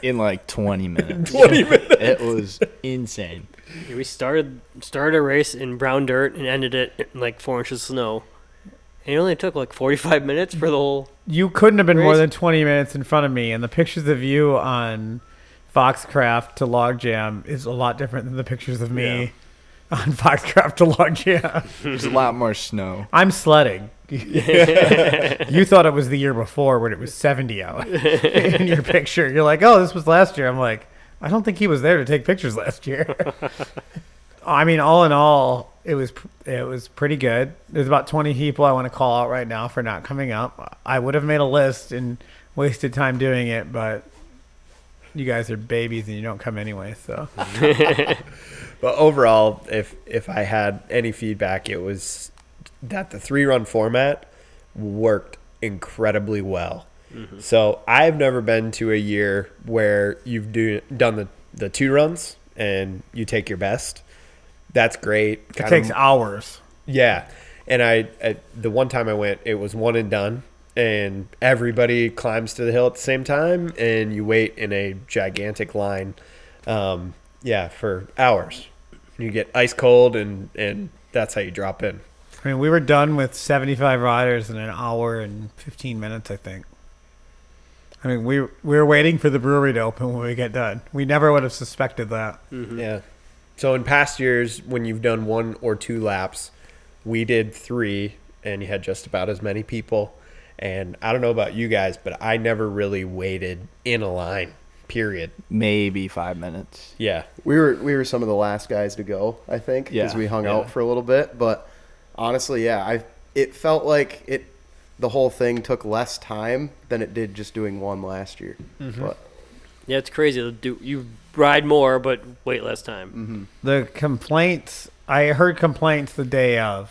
In like 20 minutes. 20 minutes. It was insane. We started a race in brown dirt and ended it in like 4 inches of snow. And it only took like 45 minutes for the whole. You couldn't have been more Race. than 20 minutes in front of me, and the pictures of you on Foxcraft to Logjam is a lot different than the pictures of me on Foxcraft to Logjam. There's a lot more snow. I'm sledding. You thought it was the year before when it was 70 out in your picture. You're like, oh, this was last year. I'm like, I don't think he was there to take pictures last year. I mean, all in all, it was pretty good. There's about 20 people I want to call out right now for not coming up. I would have made a list and wasted time doing it, but you guys are babies and you don't come anyway. So, but overall, if I had any feedback, it was that the 3-run format worked incredibly well. Mm-hmm. So I've never been to a year where you've done the 2 runs and you take your best. That's great. It takes hours. Yeah. And the one time I went, it was one and done. And everybody climbs to the hill at the same time, and you wait in a gigantic line, for hours. You get ice cold, and that's how you drop in. I mean, we were done with 75 riders in an hour and 15 minutes, I think. I mean, we were waiting for the brewery to open when we get done. We never would have suspected that. Mm-hmm. Yeah. So in past years, when you've done 1 or 2 laps, we did 3, and you had just about as many people. And I don't know about you guys, but I never really waited in a line, period. Maybe 5 minutes. Yeah. We were some of the last guys to go, I think, because we hung out for a little bit. But honestly, it felt like the whole thing took less time than it did just doing one last year. Mm-hmm. But yeah, it's crazy. You ride more, but wait less time. Mm-hmm. The complaints, I heard complaints the day of.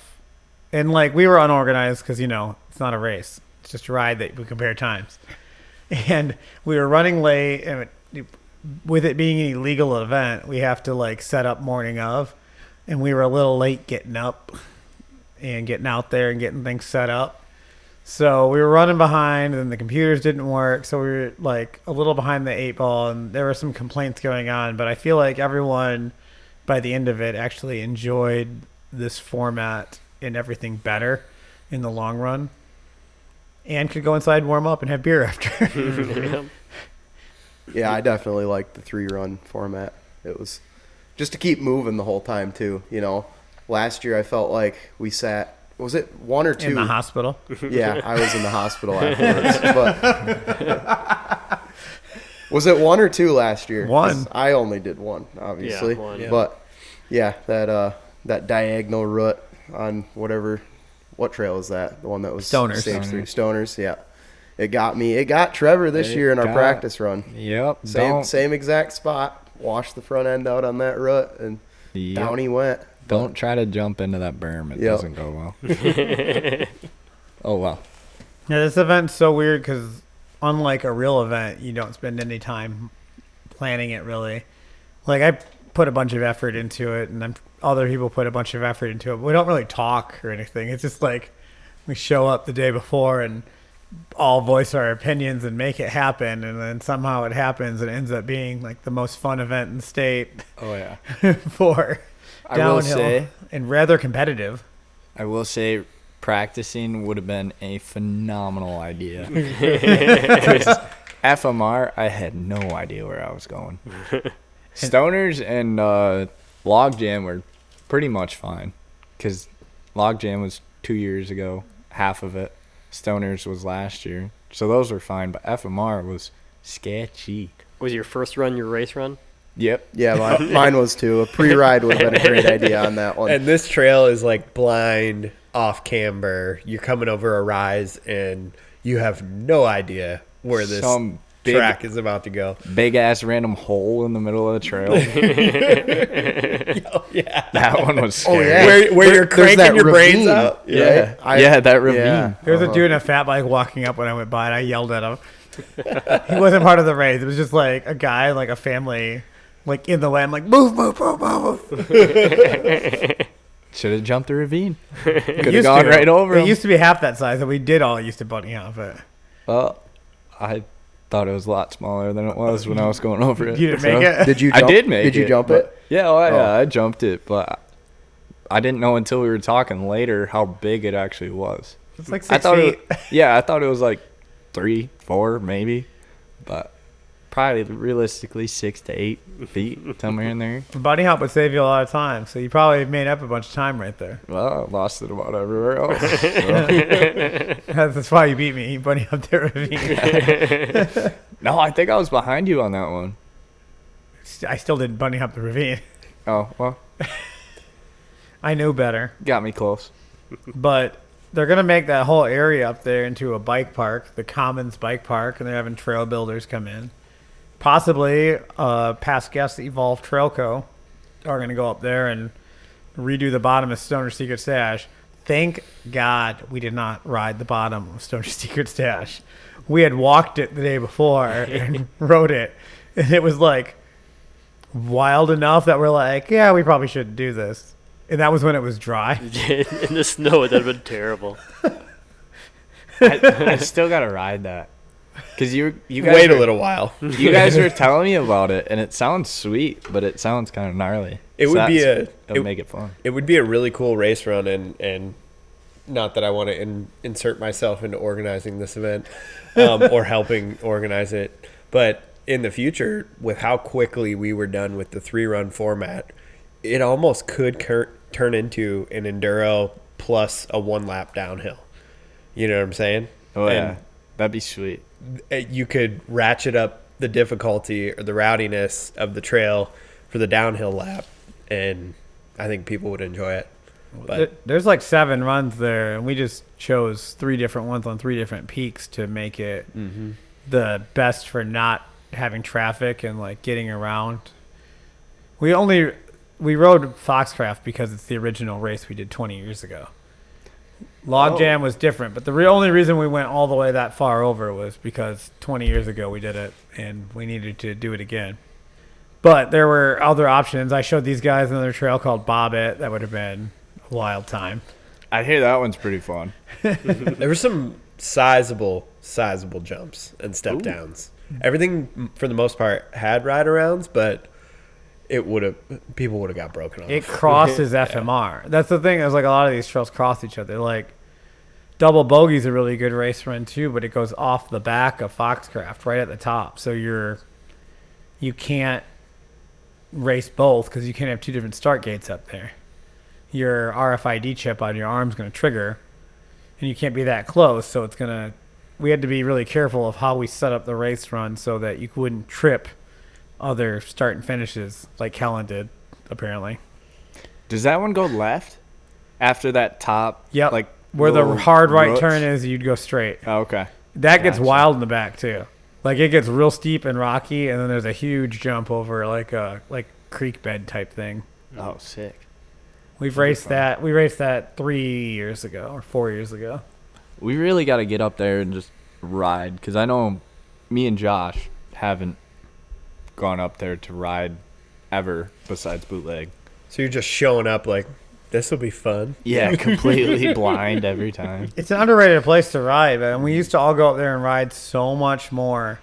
And, we were unorganized because, it's not a race. It's just a ride that we compare times. And we were running late, and with it being an illegal event, we have to, set up morning of. And we were a little late getting up and getting out there and getting things set up. So we were running behind, and the computers didn't work. So we were, a little behind the 8 ball, and there were some complaints going on. But I feel like everyone, by the end of it, actually enjoyed this format and everything better in the long run. And could go inside and warm up and have beer after. Yeah, I definitely liked the 3-run format. It was just to keep moving the whole time, too. Last year I felt like we sat, was it 1 or 2? In the hospital. Yeah, I was in the hospital afterwards. But was it 1 or 2 last year? 1. I only did 1, obviously. Yeah, 1. Yeah. But, yeah, that diagonal route on what trail is that? The one that was Stoners. Stage 3. Stoners, yeah. It got me. It got Trevor this year in our practice run. Yep. Same exact spot. Washed the front end out on that rut, and down he went. Don't try to jump into that berm. It doesn't go well. Oh, well. Yeah, this event's so weird because unlike a real event, you don't spend any time planning it, really. I put a bunch of effort into it, and other people put a bunch of effort into it. But we don't really talk or anything. It's just we show up the day before and all voice our opinions and make it happen, and then somehow it happens and it ends up being the most fun event in the state. Oh, yeah. For I will downhill say, and rather competitive. I will say practicing would have been a phenomenal idea. FMR, I had no idea where I was going. Stoners and Logjam were pretty much fine because Logjam was 2 years ago, half of it. Stoners was last year. So those were fine, but FMR was sketchy. Was your first run your race run? Yep. Yeah, mine was too. A pre-ride would have been a great idea on that one. And this trail is blind off camber. You're coming over a rise, and you have no idea where this track is about to go. Big ass random hole in the middle of the trail. Oh, yeah. That one was scary. Oh, yeah. Where you're cranking your brains out. Yeah. Right? That ravine. Yeah. There was a dude in a fat bike walking up when I went by, and I yelled at him. He wasn't part of the race. It was just a guy, a family, in the way. I'm move, move, move, move. Should have jumped the ravine. Could have gone right over It him. used to be half that size, and we did all used to bunny hop it. Well, I thought it was a lot smaller than it was when I was going over it. You didn't make it? Did you jump? I did make it. Did you jump it? Yeah, I jumped it, but I didn't know until we were talking later how big it actually was. It's 6 I thought feet. I thought it was 3, 4 maybe, but probably realistically 6 to 8 feet, somewhere in there. Bunny hop would save you a lot of time, so you probably made up a bunch of time right there. Well, I lost it about everywhere else. So. That's why you beat me. You bunny hopped the ravine. No, I think I was behind you on that one. I still didn't bunny hop the ravine. Oh, well, I knew better. got me close. But they're going to make that whole area up there into a bike park, the Commons Bike Park, and they're having trail builders come in. Possibly past guests, Evolve Trail Co. are going to go up there and redo the bottom of Stoner's Secret Stash. Thank God we did not ride the bottom of Stoner's Secret Stash. We had walked it the day before and rode it. And it was like wild enough that we're like, yeah, we probably shouldn't do this. And that was when it was dry. In the snow, it would have been terrible. I still got to ride that. Because you guys Wait a little while. You guys were telling me about it, and it sounds sweet, but it sounds kind of gnarly. It would be it'll make it fun. It would be a really cool race run, and not that I want to insert myself into organizing this event or helping organize it, but in the future, with how quickly we were done with the 3-run format, it almost could turn into an enduro plus a 1-lap downhill. You know what I'm saying? Oh, yeah. And That'd be sweet. you could ratchet up the difficulty or the rowdiness of the trail for the downhill lap, and I think people would enjoy it. But There's like 7 runs there, and we just chose 3 different ones on 3 different peaks to make it the best for not having traffic and like getting around. We rode Foxcraft because it's the original race we did 20 years ago. Logjam was different, but the only reason we went all the way that far over was because 20 years ago we did it, and we needed to do it again. But there were other options. I showed these guys another trail called Bobbit. That would have been a wild time. I hear that one's pretty fun. there were some sizable jumps and step downs. Everything for the most part had ride arounds, but people would have got broken off. It crosses FMR. That's the thing. Is like a lot of these trails cross each other. Like Double Bogey's a really good race run too, but it goes off the back of Foxcraft right at the top. So you can't race both because you can't have 2 different start gates up there. Your RFID chip on your arm's going to trigger, and you can't be that close. So we had to be really careful of how we set up the race run so that you wouldn't trip other start and finishes like Kellen did, apparently. Does that one go left after that top? Yep. Like where the hard right roots? turn is, you'd go straight. Oh, okay. That gets Gotcha. wild in the back too. Like it gets real steep and rocky, and then there's a huge jump over like a creek bed type thing. Oh, sick. We've raced that. We raced that 3 years ago or 4 years ago. We really got to get up there and just ride, because I know me and Josh haven't gone up there to ride ever besides Bootleg. So you're just showing up like, this will be fun. Yeah, completely blind every time. It's an underrated place to ride, and we used to all go up there and ride so much more.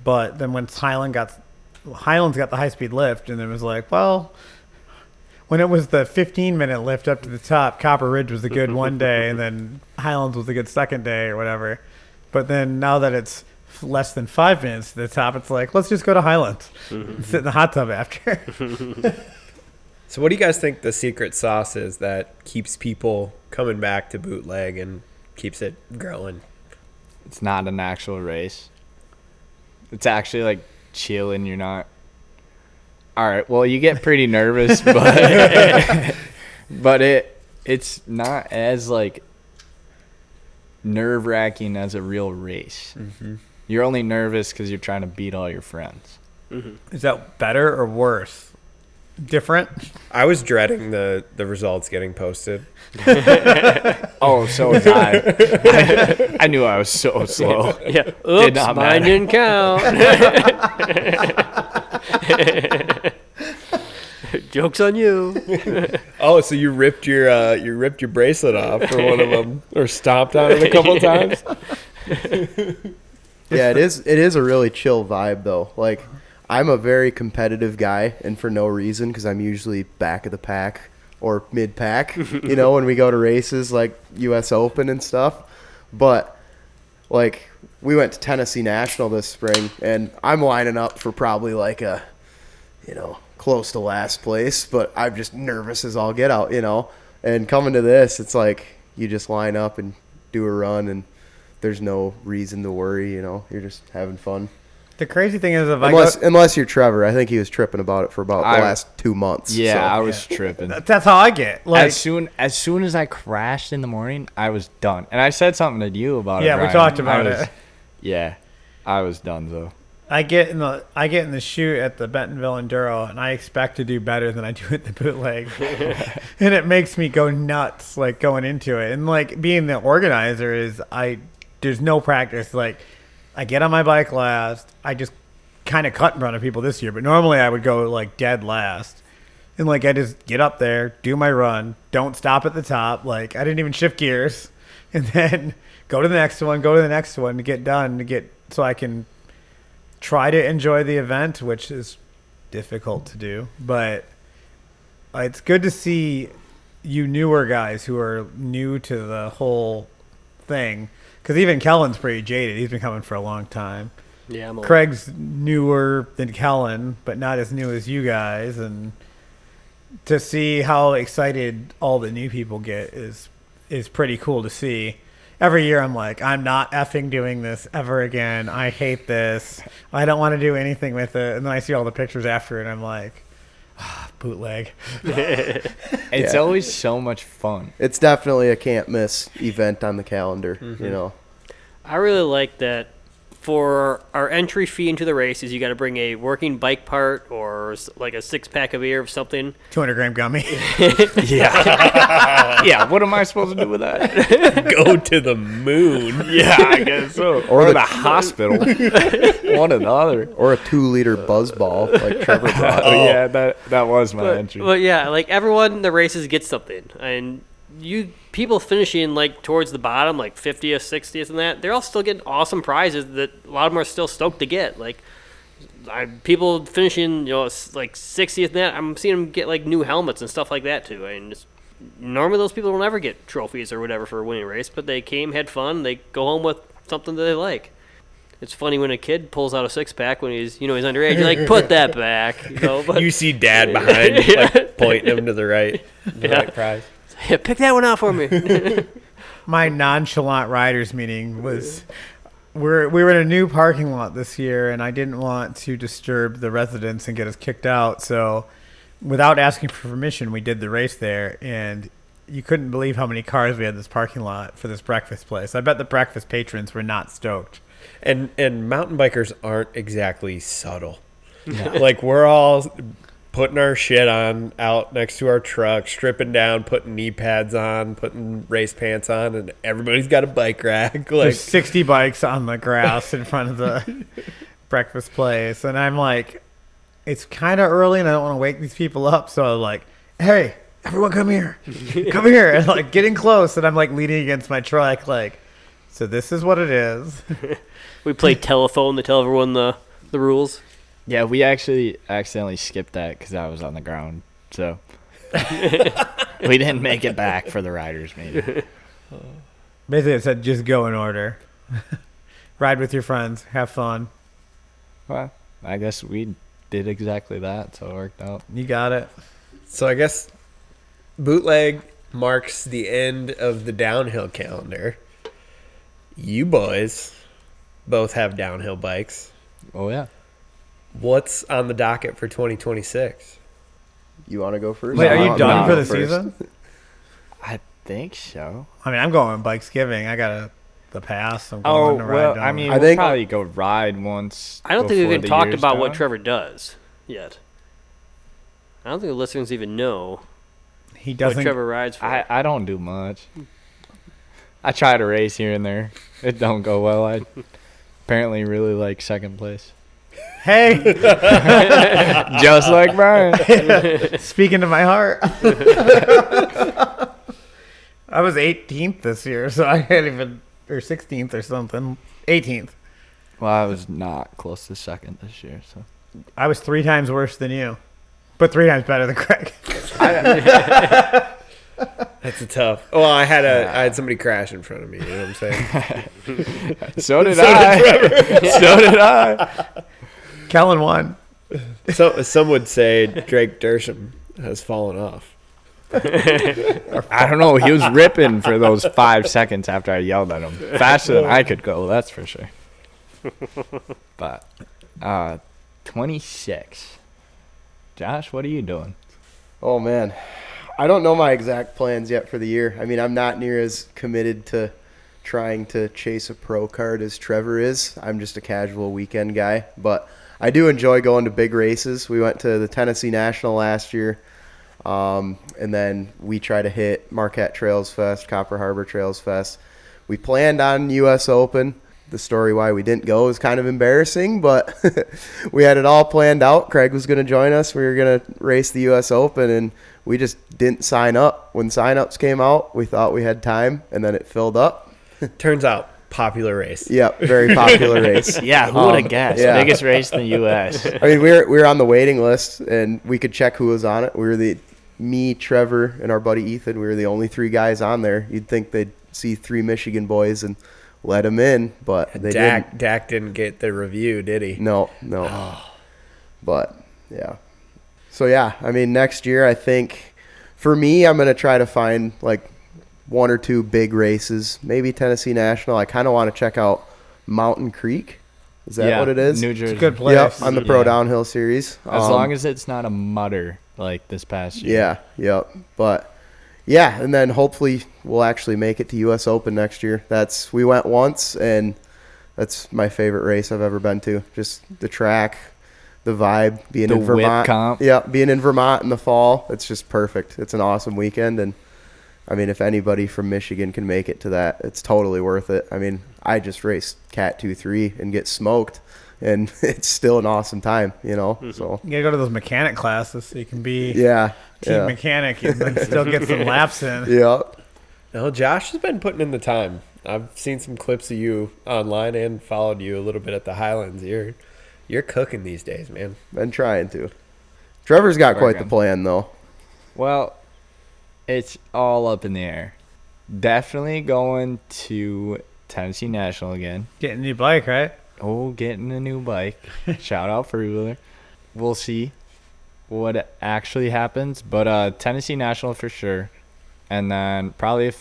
But then when Highlands got the high speed lift, and it was like, well, when it was the 15-minute lift up to the top, Copper Ridge was a good one day, and then Highlands was a good second day or whatever. But then now that it's less than 5 minutes to the top, it's like, let's just go to Highlands and sit in the hot tub after. So what do you guys think the secret sauce is that keeps people coming back to Bootleg and keeps it growing? It's not an actual race. It's actually like chilling. You're not. All right. Well, you get pretty nervous, but it's not as like nerve-wracking as a real race. Mm-hmm. You're only nervous because you're trying to beat all your friends. Is that better or worse? Different? I was dreading the results getting posted. Oh, so was I. I knew I was so slow. Yeah. Did Oops, not mine matter. didn't count. Joke's on you. Oh, so you ripped your bracelet off for one of them, or stomped on it a couple times? Yeah, it is a really chill vibe though. Like, I'm a very competitive guy, and for no reason, because I'm usually back of the pack or mid pack. You know, when we go to races like U.S. Open and stuff. But like, we went to Tennessee National this spring, and I'm lining up for probably like a, close to last place, but I'm just nervous as all get out, And coming to this, it's like you just line up and do a run, and there's no reason to worry, You're just having fun. The crazy thing is, unless you're Trevor, I think he was tripping about it for about the last 2 months. Yeah, so. I was tripping. That's how I get. Like, as soon as I crashed in the morning, I was done. And I said something to you about it. Yeah, we Brian. talked about it. Yeah, I was done though. I get in the chute at the Bentonville Enduro, and I expect to do better than I do at the Bootleg, and it makes me go nuts, like going into it. And like being the organizer there's no practice. Like I get on my bike last. I just kind of cut in front of people this year, but normally I would go like dead last, and like I just get up there, do my run, don't stop at the top. Like I didn't even shift gears, and then go to the next one, to get done, so I can try to enjoy the event, which is difficult to do, but it's good to see you newer guys who are new to the whole thing, because even Kellen's pretty jaded. He's been coming for a long time. Yeah, I'm old. Craig's newer than Kellen, but not as new as you guys, and to see how excited all the new people get is pretty cool to see. Every year I'm like, I'm not effing doing this ever again. I hate this. I don't want to do anything with it. And then I see all the pictures after it, and I'm like, Bootleg. It's always so much fun. It's definitely a can't miss event on the calendar. You know, I really like that. For our entry fee into the race is you got to bring a working bike part or like a 6-pack of beer or something. 200-gram gummy. Yeah. Yeah, what am I supposed to do with that? Go to the moon. Yeah, I guess so. Or the hospital. One or the other. or a 2-liter buzz ball like Trevor brought. Oh, yeah, that was my entry. But yeah, like everyone in the races gets something. And people finishing like towards the bottom, like 50th, 60th and that, they're all still getting awesome prizes that a lot of them are still stoked to get. Like people finishing, like 60th and that, I'm seeing them get like new helmets and stuff like that too. And normally those people will never get trophies or whatever for a winning race, but they came, had fun, they go home with something that they like. It's funny when a kid pulls out a 6-pack when he's underage. You're like, put that back. But You see Dad behind, like pointing him to the right prize. yeah, pick that one out for me. My nonchalant riders meeting was we were in a new parking lot this year, and I didn't want to disturb the residents and get us kicked out. So without asking for permission, we did the race there, and you couldn't believe how many cars we had in this parking lot for this breakfast place. I bet the breakfast patrons were not stoked. And mountain bikers aren't exactly subtle. Like we're all putting our shit on out next to our truck, stripping down, putting knee pads on, putting race pants on, and everybody's got a bike rack. Like There's 60 bikes on the grass in front of the breakfast place, and I'm like, it's kind of early, and I don't want to wake these people up, so I'm like, hey, everyone come here, and like getting close, and I'm like leaning against my truck, like, so this is what it is. We played telephone to tell everyone the rules. Yeah, we actually accidentally skipped that because I was on the ground. So we didn't make it back for the riders meeting. Basically, it said just go in order. Ride with your friends. Have fun. Well, I guess we did exactly that, so it worked out. You got it. So I guess Bootleg marks the end of the downhill calendar. You boys both have downhill bikes. Oh, yeah. What's on the docket for 2026? You want to go first? Wait, are you done for the first. season? I think so. I mean, I'm going Bikesgiving. I got the pass. I'm Oh, going to ride well, down. I mean, I we'll think- probably go ride once. I don't think we've before even the talked year's about what done. Trevor does yet. I don't think the listeners even know he what doesn't. Trevor rides for. I don't do much. I try to race here and there. It don't go well. I apparently really like second place. Hey, Just like Brian. speaking to my heart. I was 18th this year, so I had even, or 16th or something. 18th. Well, I was not close to second this year, so. I was 3 times worse than you, but 3 times better than Craig. That's a tough. Well, I had somebody crash in front of me. You know what I'm saying? So did I. So did I. Kellen won. So some would say Drake Dersham has fallen off. I don't know. He was ripping for those 5 seconds after I yelled at him. Faster than I could go, that's for sure. But 26. Josh, what are you doing? Oh, man. I don't know my exact plans yet for the year. I mean, I'm not near as committed to trying to chase a pro card as Trevor is. I'm just a casual weekend guy. But I do enjoy going to big races. We went to the Tennessee National last year. And then we try to hit Marquette Trails Fest, Copper Harbor Trails Fest. We planned on U.S. Open. The story why we didn't go is kind of embarrassing, but we had it all planned out. Craig was going to join us. We were going to race the U.S. Open, and we just didn't sign up. When sign-ups came out, we thought we had time, and then it filled up. Turns out, popular race. Yep, very popular race. Yeah, who would have guessed? yeah. Biggest race in the U.S. I mean, we were on the waiting list, and we could check who was on it. We were me, Trevor, and our buddy Ethan. We were the only 3 guys on there. You'd think they'd see 3 Michigan boys and let them in, but they didn't. Dak didn't get the review, did he? No. But, yeah. So, yeah, I mean, next year, I think, for me, I'm going to try to find, like, 1 or 2 big races. Maybe Tennessee National. I kind of want to check out Mountain Creek. Is that what it is? New Jersey. It's a good place. Yep, on the Pro Downhill Series. As long as it's not a mutter like this past year. Yeah, yep. But, yeah, and then hopefully we'll actually make it to U.S. Open next year. We went once, and that's my favorite race I've ever been to. Just the track, the vibe, being The in Vermont. whip comp. Yeah, being in Vermont in the fall, it's just perfect. It's an awesome weekend, and I mean, if anybody from Michigan can make it to that, it's totally worth it. I mean, I just raced Cat 2-3 and get smoked, and it's still an awesome time, you know. So You gotta go to those mechanic classes so you can be yeah, team mechanic and then still get some laps in. yeah. No, Josh has been putting in the time. I've seen some clips of you online and followed you a little bit at the Highlands. You're cooking these days, man. Been trying to. Trevor's got quite the Working. plan, though. Well, it's all up in the air. Definitely going to Tennessee National again. Getting a new bike, right? Oh, getting a new bike. Shout out for Wheeler. We'll see what actually happens. But Tennessee National for sure. And then probably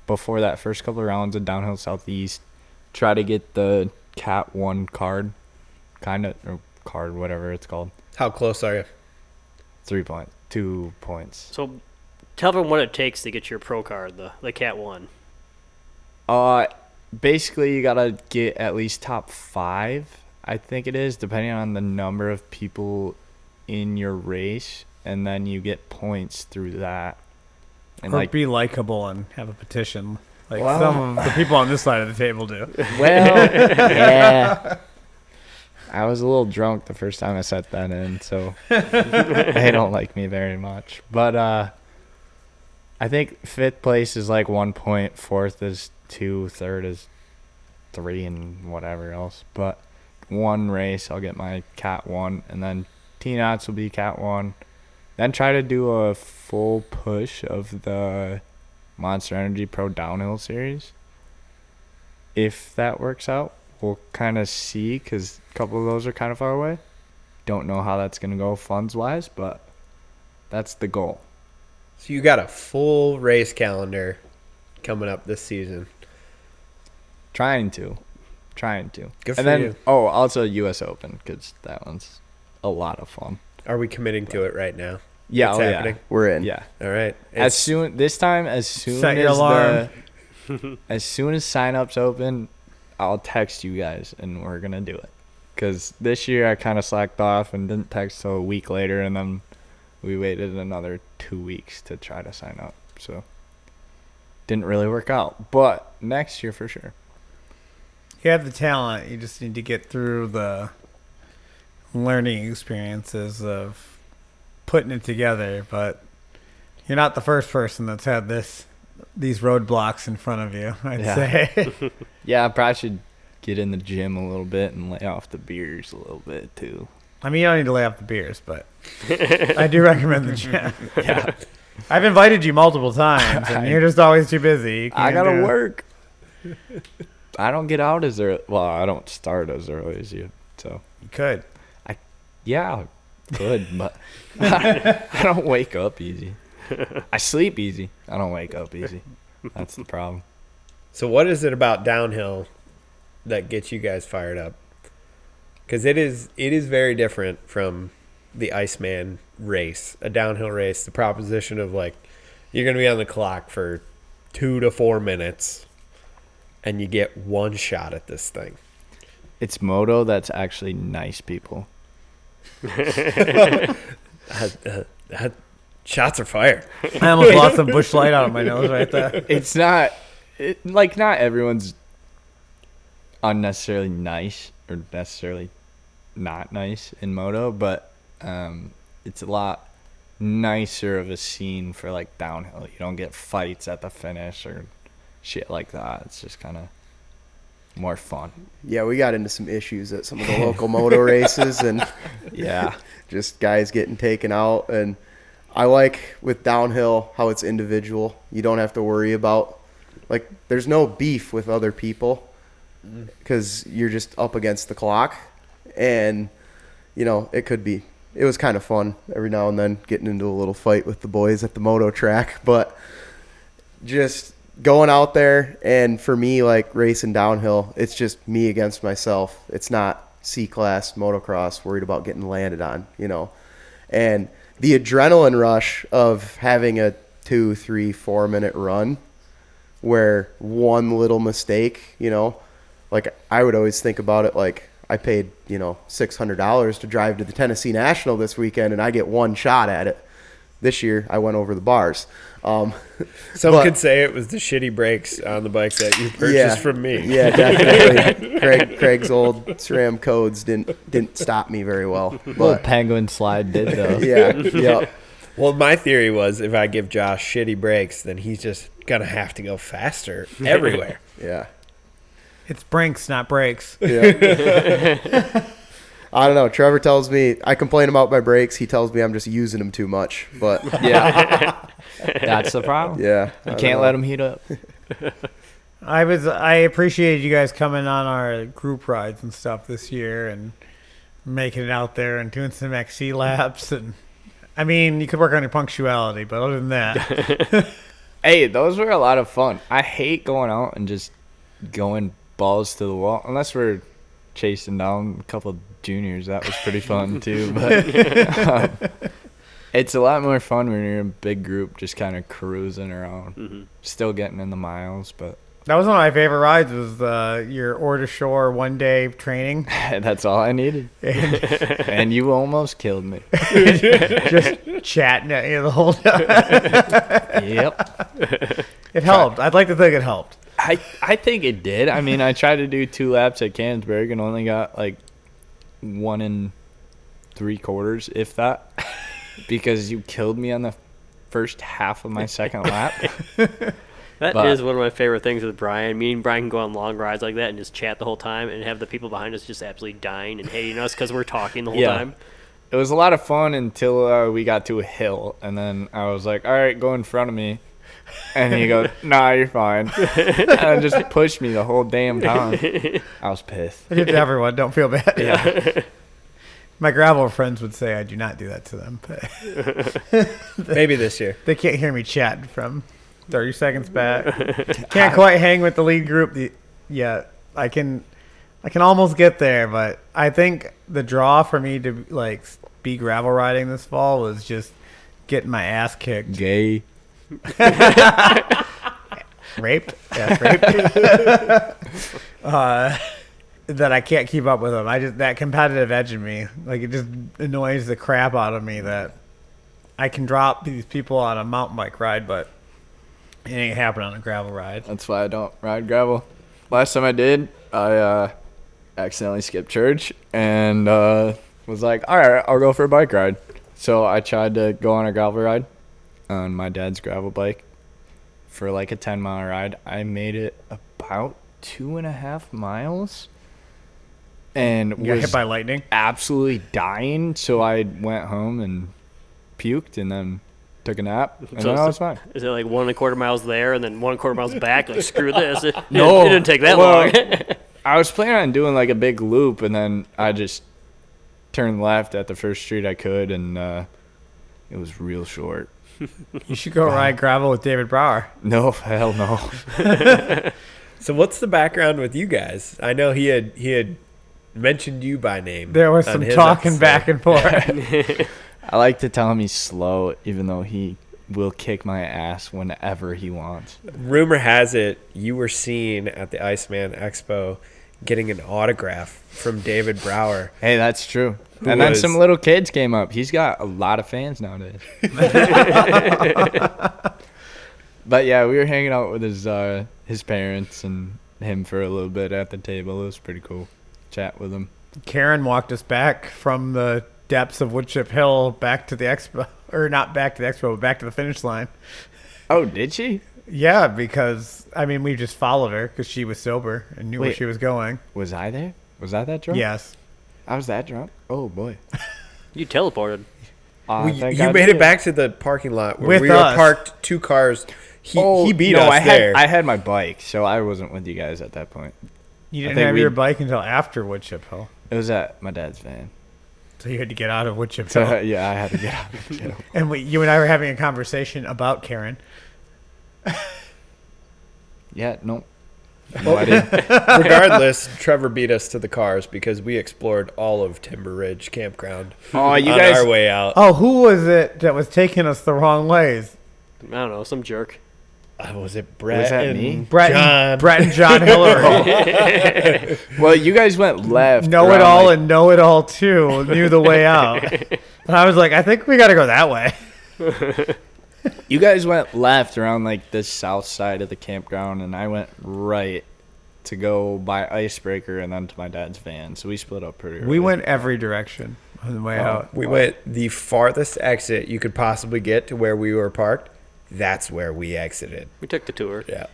before that first couple of rounds of Downhill Southeast, try to get the Cat 1 card. Or card, whatever it's called. How close are you? 3 points. 2 points. So tell everyone what it takes to get your pro card, the Cat 1. Basically, you got to get at least top 5, I think it is, depending on the number of people in your race. And then you get points through that. And Or be likable and have a petition like Well- some of the people on this side of the table do. Well, yeah. I was a little drunk the first time I set that in, so they don't like me very much. But I think 5th place is like 1 point, 4th is 2, 3rd is 3, and whatever else. But 1 race, I'll get my Cat 1, and then T-Knots will be Cat 1. Then try to do a full push of the Monster Energy Pro Downhill Series. If that works out, we'll kind of see, because a couple of those are kind of far away. Don't know how that's going to go funds-wise, but that's the goal. So you got a full race calendar coming up this season. Trying to. Good for And then, you. Also U.S. Open, because that one's a lot of fun. Are we committing to it right now? Yeah, It's happening. We're in. Yeah. All right. As soon as Set your alarm. as soon as sign-ups open, I'll text you guys, and we're going to do it. Because this year I kind of slacked off and didn't text till a week later, and then we waited another 2 weeks to try to sign up. So, didn't really work out. But next year for sure. You have the talent. You just need to get through the learning experiences of putting it together. But you're not the first person that's had these roadblocks in front of you, I'd Yeah. say. Yeah, I probably should get in the gym a little bit and lay off the beers a little bit too. I mean, you don't need to lay off the beers, but I do recommend the gym. Yeah. I've invited you multiple times, and you're just always too busy. You I can't gotta do it. work. I don't get out as early. Well, I don't start as early as you. So You could. yeah, I could, but I don't wake up easy. I sleep easy. I don't wake up easy. That's the problem. So what is it about downhill that gets you guys fired up? because it is very different from the Iceman race, a downhill race. The proposition of like you're going to be on the clock for 2 to 4 minutes, and you get one shot at this thing. It's moto that's actually nice people. Shots are fired. I almost lost some bush light out of my nose right there. It's not like not everyone's unnecessarily nice or necessarily not nice in moto, but it's a lot nicer of a scene for like downhill. You don't get fights at the finish or shit like that. It's just kind of more fun. Yeah, we got into some issues at some of the local moto races, and Yeah. just guys getting taken out. And I like with downhill how it's individual. You don't have to worry about, like, there's no beef with other people because you're just up against the clock. And, you know, it was kind of fun every now and then getting into a little fight with the boys at the moto track. But just going out there, and for me, like, racing downhill, it's just me against myself. It's not C-class motocross worried about getting landed on, you know. And the adrenaline rush of having a 2, 3, 4 minute run where one little mistake, you know, like I would always think about it like I paid, you know, $600 to drive to the Tennessee National this weekend, and I get one shot at it. This year, I went over the bars. Some could say it was the shitty brakes on the bike that you purchased from me. Yeah, definitely. Craig's old SRAM codes didn't stop me very well. Well, But penguin slide did though. yeah. Well, my theory was if I give Josh shitty brakes, then he's just going to have to go faster everywhere. Yeah. It's Brinks, not brakes. Yeah. I don't know. Trevor tells me I complain about my brakes. He tells me I'm just using them too much. But Yeah. That's the problem. yeah, You can't let them heat up. I appreciated you guys coming on our group rides and stuff this year and making it out there and doing some XC laps. And I mean, you could work on your punctuality, but other than that, Hey, those were a lot of fun. I hate going out and just going balls to the wall, unless we're chasing down a couple of juniors. That was pretty fun too. But it's a lot more fun when you're in a big group, just kind of cruising around, still getting in the miles. But that was one of my favorite rides. Was your Ore to Shore 1 day training. that's all I needed. And you almost killed me. Just chatting at you the whole time. Yep. It helped. I'd like to think it helped. I think it did. I mean, I tried to do 2 laps at Cannonsburg and only got like 1 3/4, if that, because you killed me on the first half of my second lap. That is one of my favorite things with Brian. Me and Brian can go on long rides like that and just chat the whole time and have the people behind us just absolutely dying and hating us because we're talking the whole time. It was a lot of fun until we got to a hill, and then I was like, all right, go in front of me. And he goes, nah, you're fine. And just pushed me the whole damn time. I was pissed. I did to everyone. Don't feel bad. Yeah. My gravel friends would say I do not do that to them. But Maybe this year. they can't hear me chatting from 30 seconds back. Can't quite hang with the lead group yet. I can almost get there, but I think the draw for me to like be gravel riding this fall was just getting my ass kicked. Gay. Raped? Yeah, raped. That I can't keep up with them. That competitive edge in me, like, it just annoys the crap out of me that I can drop these people on a mountain bike ride, but it ain't happening on a gravel ride. That's why I don't ride gravel. Last time I did, I accidentally skipped church and was like, all right, I'll go for a bike ride. So I tried to go on a gravel ride on my dad's gravel bike for like a 10-mile ride. I made it about 2.5 miles and You got was hit by lightning? absolutely dying. So I went home and puked and then took a nap, and then I was fine. Is it like 1.25 miles there and then 1.25 miles back? Like, screw this. It No. didn't take that Well, long. I was planning on doing like a big loop, and then I just turned left at the first street I could, and it was real short. You should go ride gravel with David Brower. No, hell no. So what's the background with you guys? I know he had mentioned you by name. There was on some his talking episode. back and forth. I like to tell him he's slow, even though he will kick my ass whenever he wants. Rumor has it you were seen at the Iceman Expo getting an autograph from David Brower. Hey, that's true. Who And then was- some little kids came up. He's got a lot of fans nowadays. But yeah, we were hanging out with his parents and him for a little bit at the table. It was pretty cool. Chat with him. Karen walked us back from the depths of Woodchip Hill back to the expo, or not back to the expo, but back to the finish line. Oh, did she? Yeah, because I mean, we just followed her because she was sober and knew where Wait. she was going. Was I there? Was I that drunk? Yes. I was that drunk? Oh, boy. You teleported. You made it back to the parking lot where With we us. were parked 2 cars. He beat no, us there. I had my bike, so I wasn't with you guys at that point. You I didn't think have we- your bike until after Woodchip Hill, It was at my dad's van. so you had to get out of Woodchip So, Hill. yeah, I had to get out of the ghetto. And you and I were having a conversation about Karen. Yeah, no. No idea. Regardless, Trevor beat us to the cars because we explored all of Timber Ridge Campground Oh, you on guys. our way out. Oh, who was it that was taking us the wrong ways? I don't know, some jerk. Was it Brett Was that and me? John? Brett and John Hillary. Well, you guys went left. Know around, it all like- and know it all too. Knew the way out. And I was like, I think we got to go that way. You guys went left around like the south side of the campground, and I went right to go by Icebreaker and then to my dad's van. So we split up pretty early. We went every direction on the way out. We went the farthest exit you could possibly get to where we were parked. That's where we exited. We took the tour. Yeah.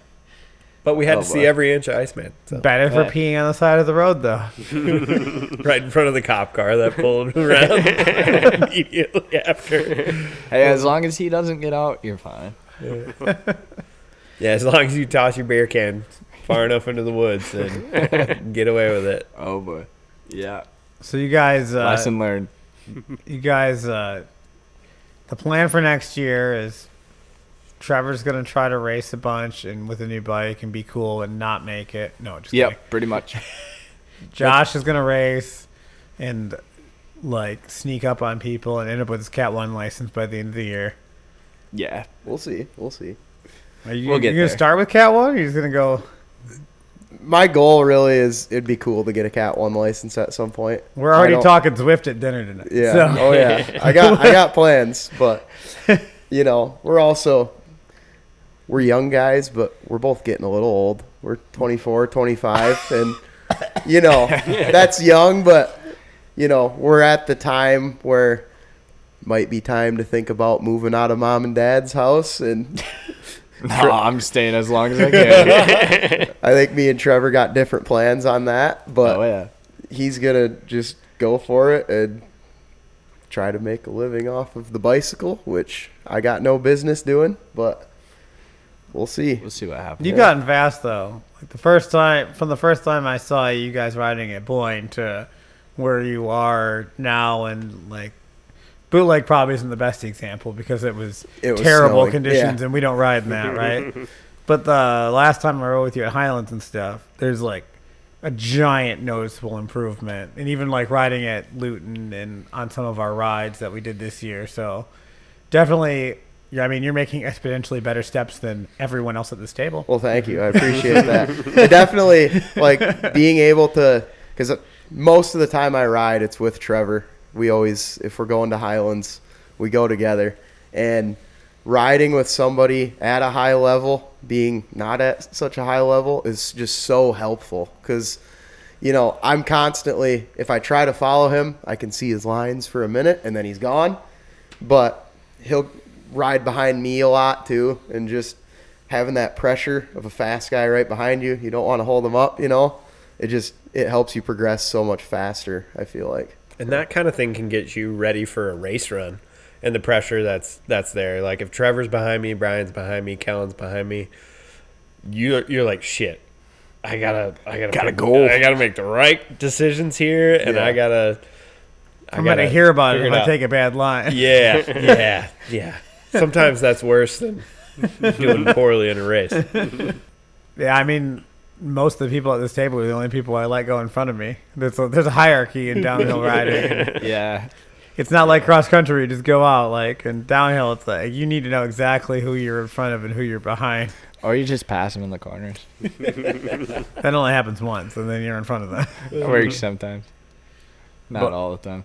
But we had Oh, to see boy. every inch of Iceman. So. Better for Yeah. peeing on the side of the road, though. Right in front of the cop car that pulled around immediately after. Hey, as long as he doesn't get out, you're fine. Yeah, as long as you toss your beer can far enough into the woods and get away with it. Oh boy. Yeah. So you guys, Lesson learned. the plan for next year is Trevor's gonna try to race a bunch and with a new bike and be cool and not make it. No, just kidding. Yep, pretty much. Josh is gonna race and like sneak up on people and end up with his Cat 1 license by the end of the year. Yeah. We'll see. We'll see. Are you, We'll get you gonna there. start with Cat 1 or are you just gonna go? My goal really is it'd be cool to get a Cat 1 license at some point. We're already I don't- talking Zwift at dinner tonight. Yeah. So. Oh yeah. I got plans, but you know, we're young guys, but we're both getting a little old. We're 24, 25, and you know, that's young, but you know, we're at the time where might be time to think about moving out of mom and dad's house, and No, I'm staying as long as I can. I think me and Trevor got different plans on that, but Oh yeah. he's gonna just go for it and try to make a living off of the bicycle, which I got no business doing, but we'll see. We'll see what happens. You've gotten fast though. Like the first time I saw you guys riding at Boyne to where you are now, and like Bootleg probably isn't the best example because it was terrible snowing. conditions Yeah. and we don't ride in that, right? But the last time I rode with you at Highlands and stuff, there's like a giant noticeable improvement, and even like riding at Luton and on some of our rides that we did this year. So definitely. Yeah, I mean, you're making exponentially better steps than everyone else at this table. Well, thank you. I appreciate that. I definitely like being able to, because most of the time I ride, it's with Trevor. We always, if we're going to Highlands, we go together. And riding with somebody at a high level, being not at such a high level, is just so helpful. Because, you know, I'm constantly, if I try to follow him, I can see his lines for a minute and then he's gone. But he'll ride behind me a lot too, and just having that pressure of a fast guy right behind you, you don't want to hold him up, you know. It helps you progress so much faster, I feel like. And that kind of thing can get you ready for a race run and the pressure that's there. Like if Trevor's behind me, Brian's behind me, Kellen's behind me, you're like, shit, I gotta go. I gotta make the right decisions here, and Yeah. I'm going to hear about it figure if I out. take a bad line. Yeah. Sometimes that's worse than doing poorly in a race. Yeah, I mean, most of the people at this table are the only people I let go in front of me. There's a hierarchy in downhill riding. Yeah. It's not like cross country. You just go out. Like, and downhill, it's like you need to know exactly who you're in front of and who you're behind. Or you just pass them in the corners. That only happens once, and then you're in front of them. It works sometimes. Not all the time.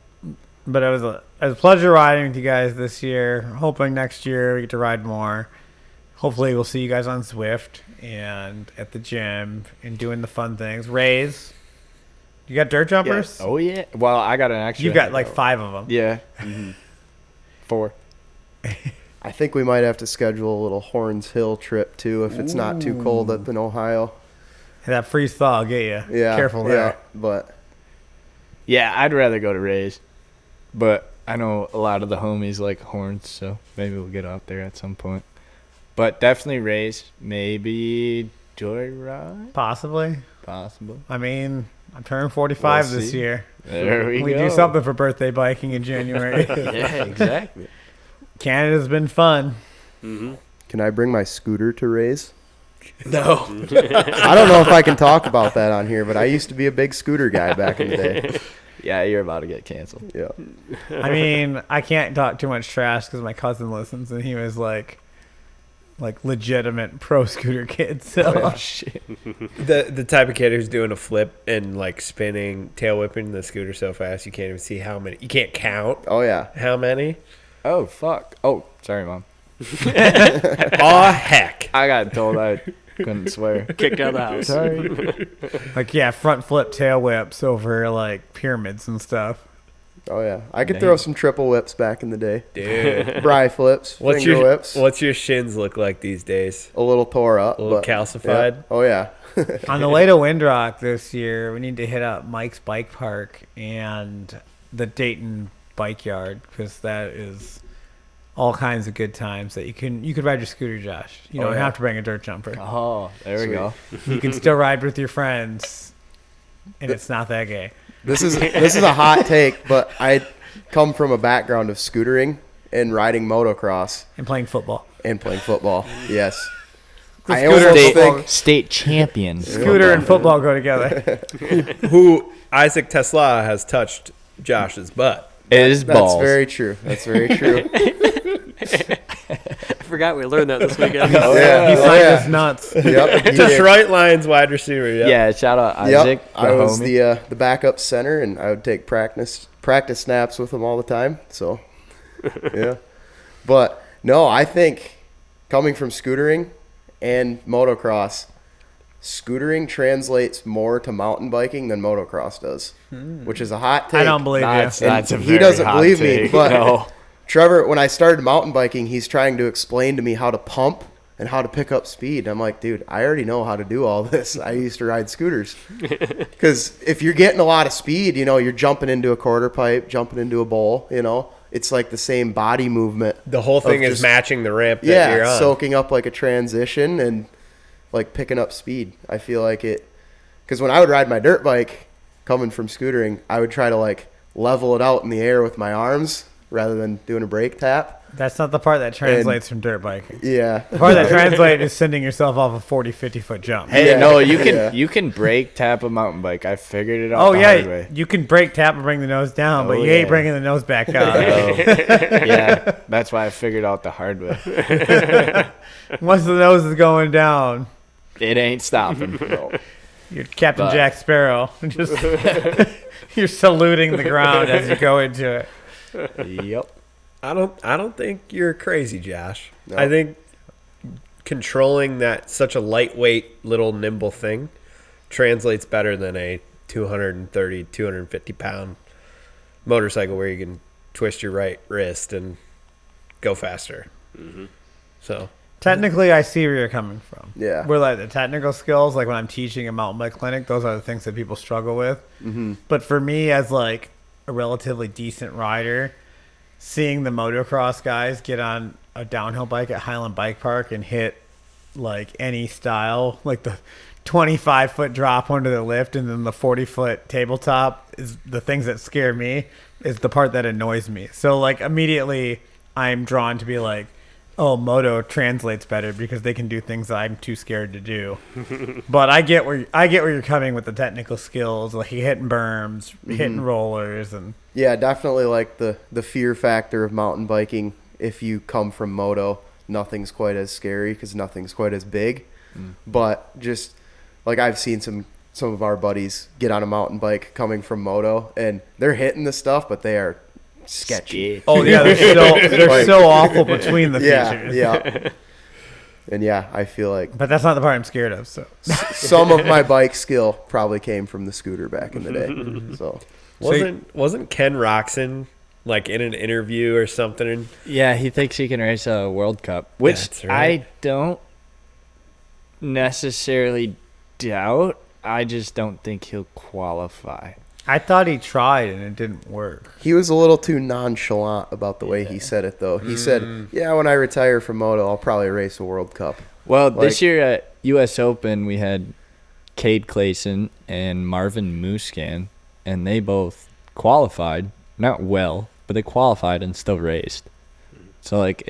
But it was a pleasure riding with you guys this year. Hoping next year we get to ride more. Hopefully we'll see you guys on Zwift and at the gym and doing the fun things. Rays. You got dirt jumpers? Oh, yeah. Well, I got an extra. You got like 5 of them. Yeah. 4. I think we might have to schedule a little Horns Hill trip too if it's not too cold up in Ohio. That freeze thaw will get you. Yeah, Careful there. Yeah, but Yeah, I'd rather go to Rays. But I know a lot of the homies like Horns, so maybe we'll get out there at some point. But definitely Rays. Maybe Joyride? Possibly. Possible. I mean, I'm turning 45 We'll this see. year. There we go. do something for birthday biking in January. Yeah, exactly. Canada's been fun. can I bring my scooter to Rays? No. I don't know if I can talk about that on here, but I used to be a big scooter guy back in the day. Yeah, you're about to get canceled. Yeah. I mean, I can't talk too much trash because my cousin listens, and he was like legitimate pro scooter kid. So Oh, shit. The type of kid who's doing a flip and like spinning, tail whipping the scooter so fast you can't even see how many. You can't count Oh yeah. how many. Oh, fuck. Oh, sorry, Mom. Aw, heck. I got told I couldn't swear. Kicked out of the house. Sorry. like yeah, front flip tail whips over like pyramids and stuff. Oh yeah. I could Dang. throw some triple whips back in the day. Dude. Bri flips, finger whips. What's your shins look like these days? A little tore up. A little but, calcified? yeah. Oh yeah. On the way to Windrock this year, we need to hit up Mike's Bike Park and the Dayton Bike Yard because that is all kinds of good times that you could ride your scooter, Josh. You don't yeah. have to bring a dirt jumper. Oh, there we go. You can still ride with your friends, and it's not that gay. This is a hot take, but I come from a background of scootering and riding motocross And playing football. and playing football. Yes. The I scooter almost and think State champion. Scooter and football go together. Who Isaac Tesla has touched Josh's butt. It is that's balls. very true. That's very true. I forgot we learned that this weekend. Oh, yeah. He Oh, signed yeah. us nuts. Yep. he did. Detroit Lions wide receiver. Yep. Yeah, shout out Isaac, Yep. the I was homie. the backup center, and I would take practice snaps with him all the time. So, yeah. But no, I think coming from scootering and motocross, scootering translates more to mountain biking than motocross does, which is a hot take. I don't believe That's you. a he very doesn't hot believe me, take. but No. Trevor, when I started mountain biking, he's trying to explain to me how to pump and how to pick up speed. I'm like, dude, I already know how to do all this. I used to ride scooters. Because if you're getting a lot of speed, you're jumping into a quarter pipe, jumping into a bowl, it's like the same body movement. The whole thing Of is just- matching the ramp that you're on. soaking up like a transition and like picking up speed. I feel like it, because when I would ride my dirt bike coming from scootering, I would try to like level it out in the air with my arms rather than doing a brake tap. That's not the part that translates from dirt biking. Yeah. The part that translates is sending yourself off a 40, 50-foot jump. Hey, Yeah. no, you can Yeah. you can brake tap a mountain bike. I figured it out Oh, the yeah. hard way. You can brake tap and bring the nose down, but Oh, you ain't yeah. bringing the nose back up. Yeah, that's why I figured out the hard way. Once the nose is going down, It ain't stopping. you're Captain But- Jack Sparrow. Just you're saluting the ground as you go into it. Yep. I don't think you're crazy, Josh. No. I think controlling that such a lightweight little nimble thing translates better than a 230, 250 pound motorcycle where you can twist your right wrist and go faster. So Technically, I see where you're coming from. Yeah. Where like the technical skills, like when I'm teaching a mountain bike clinic, those are the things that people struggle with. Mm-hmm. But for me, as like a relatively decent rider, seeing the motocross guys get on a downhill bike at Highland Bike Park and hit like any style, like the 25-foot drop under the lift and then the 40-foot tabletop, is the things that scare me, is the part that annoys me. So like immediately I'm drawn to be like, Oh, moto translates better because they can do things that I'm too scared to do. But I get where you're coming with the technical skills, like hitting berms, hitting rollers, and Yeah, definitely like the fear factor of mountain biking. If you come from moto, nothing's quite as scary because nothing's quite as big. But just like I've seen some of our buddies get on a mountain bike coming from moto, and they're hitting the stuff, but they are sketchy. oh yeah, they're so awful between the features. Yeah. And yeah, I feel like But that's not the part I'm scared of. So some of my bike skill probably came from the scooter back in the day. So Wasn't Ken Roxon like in an interview or something? Yeah, he thinks he can race a World Cup, which That's right. I don't necessarily doubt. I just don't think he'll qualify. I thought he tried and it didn't work. he was a little too nonchalant about the way he said it, though. He said, "Yeah, when I retire from moto, I'll probably race a World Cup." Well, Like- this year at U.S. Open, we had Cade Clayson and Marvin Muscan, and they both qualified. Not well, but they qualified and still raced. So, like,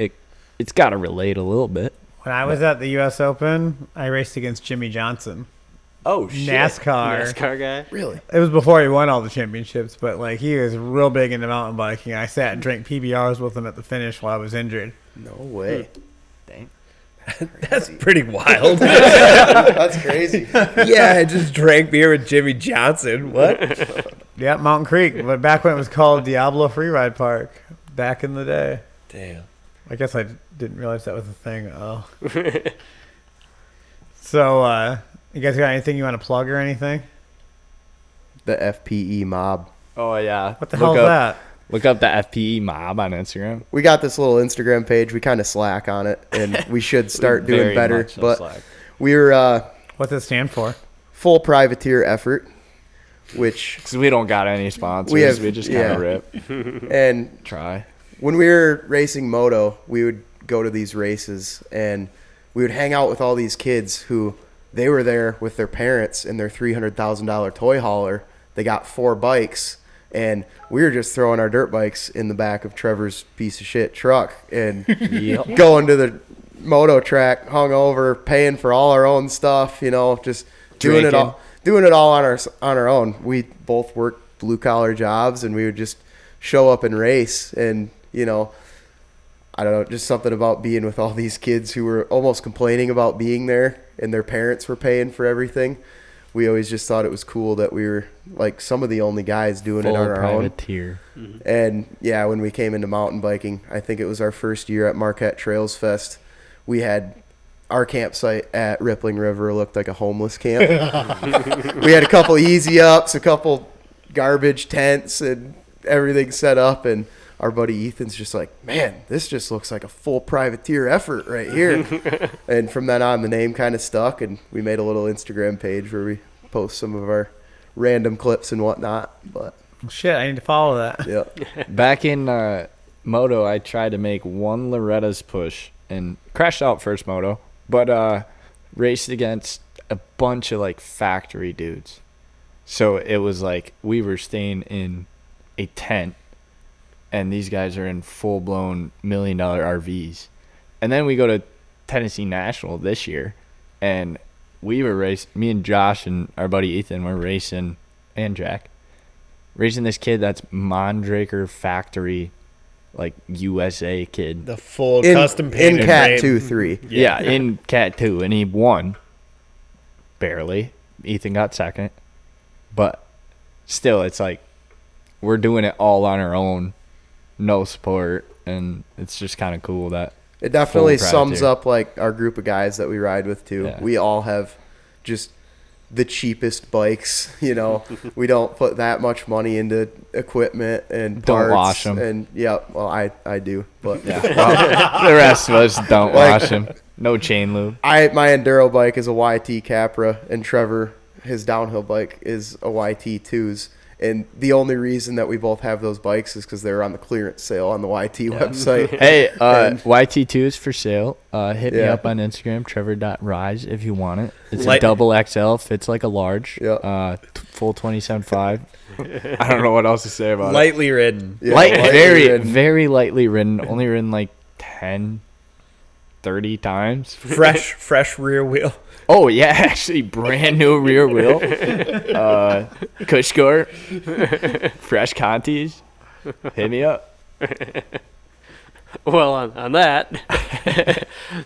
it's got to relate a little bit. When I was at the U.S. Open, I raced against Jimmy Johnson. Oh, NASCAR. NASCAR guy. Really? It was before he won all the championships, but like he was real big into mountain biking. I sat and drank PBRs with him at the finish while I was injured. No way. That's pretty wild. That's crazy. Yeah, I just drank beer with Jimmy Johnson. What? Yeah, Mountain Creek, but back when it was called Diablo Freeride Park, back in the day. Damn. I guess I didn't realize that was a thing. Oh. So, you guys got anything you want to plug or anything? The FPE mob. Oh, yeah. What the hell is that? Look up the FPE mob on Instagram. We got this little Instagram page. We kind of slack on it, and we should start doing Very better. much so But slack. we're What's it stand for? full privateer effort, which Because we don't got any sponsors. We We, have- just kind yeah. of rip. and Try. when we were racing moto, we would go to these races and we would hang out with all these kids who they were there with their parents in their $300,000 toy hauler. They got 4 bikes, and we were just throwing our dirt bikes in the back of Trevor's piece of shit truck and going to the moto track, hungover, paying for all our own stuff, just doing it all on our own. We both worked blue collar jobs, and we would just show up and race. And I don't know, just something about being with all these kids who were almost complaining about being there, and their parents were paying for everything. We always just thought it was cool that we were like some of the only guys doing it on our own. privateer. And yeah, when we came into mountain biking, I think it was our first year at Marquette Trails Fest. We had our campsite at Rippling River looked like a homeless camp. We had a couple easy ups, a couple garbage tents, and everything set up. And our buddy Ethan's just like, man, this just looks like a full privateer effort right here. And from then on, the name kind of stuck, and we made a little Instagram page where we post some of our random clips and whatnot. But Shit, I need to follow that. yeah, Back in moto, I tried to make one Loretta's push and crashed out first moto, but raced against a bunch of like factory dudes. So it was like we were staying in a tent, and these guys are in full-blown $1 million RVs. And then we go to Tennessee National this year, and we were racing, me and Josh and our buddy Ethan were racing, and Jack, racing this kid that's Mondraker factory, like USA kid. The full in custom painted in Cat frame. 2-3. Yeah, in Cat 2, and he won. Barely. Ethan got second. But still, it's like we're doing it all on our own, no support, and it's just kind of cool that It definitely full sums privateer. up like our group of guys that we ride with too. Yeah. We all have just the cheapest bikes. We don't put that much money into equipment and Don't parts. wash 'em. And yeah, well, I do, but yeah. Well, the rest of us don't wash him. No chain lube. my enduro bike is a YT Capra, and Trevor, his downhill bike is a YT 2s. And the only reason that we both have those bikes is because they were on the clearance sale on the YT website. Hey, And- YT2 is for sale. Hit me Yeah. up on Instagram, trevor.rise, if you want it. It's Light- a double XL, fits like a large. Yeah. Full 27.5. I don't know what else to say about Lightly ridden. Yeah, it. lightly Very, ridden. very lightly ridden. Only ridden like 10 30 times. Fresh rear wheel. Oh, yeah, actually, brand new rear wheel. Cushcore. Fresh Contis. Hit me up. Well, on that,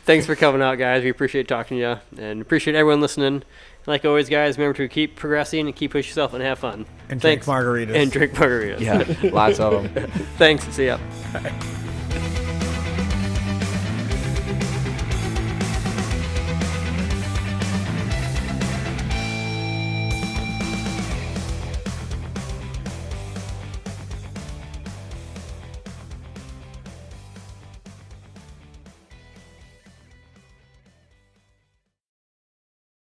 thanks for coming out, guys. We appreciate talking to you and appreciate everyone listening. Like always, guys, remember to keep progressing and keep pushing yourself and have fun. And Thanks. drink margaritas. And drink margaritas. Yeah, lots of them. Thanks. See ya. Bye.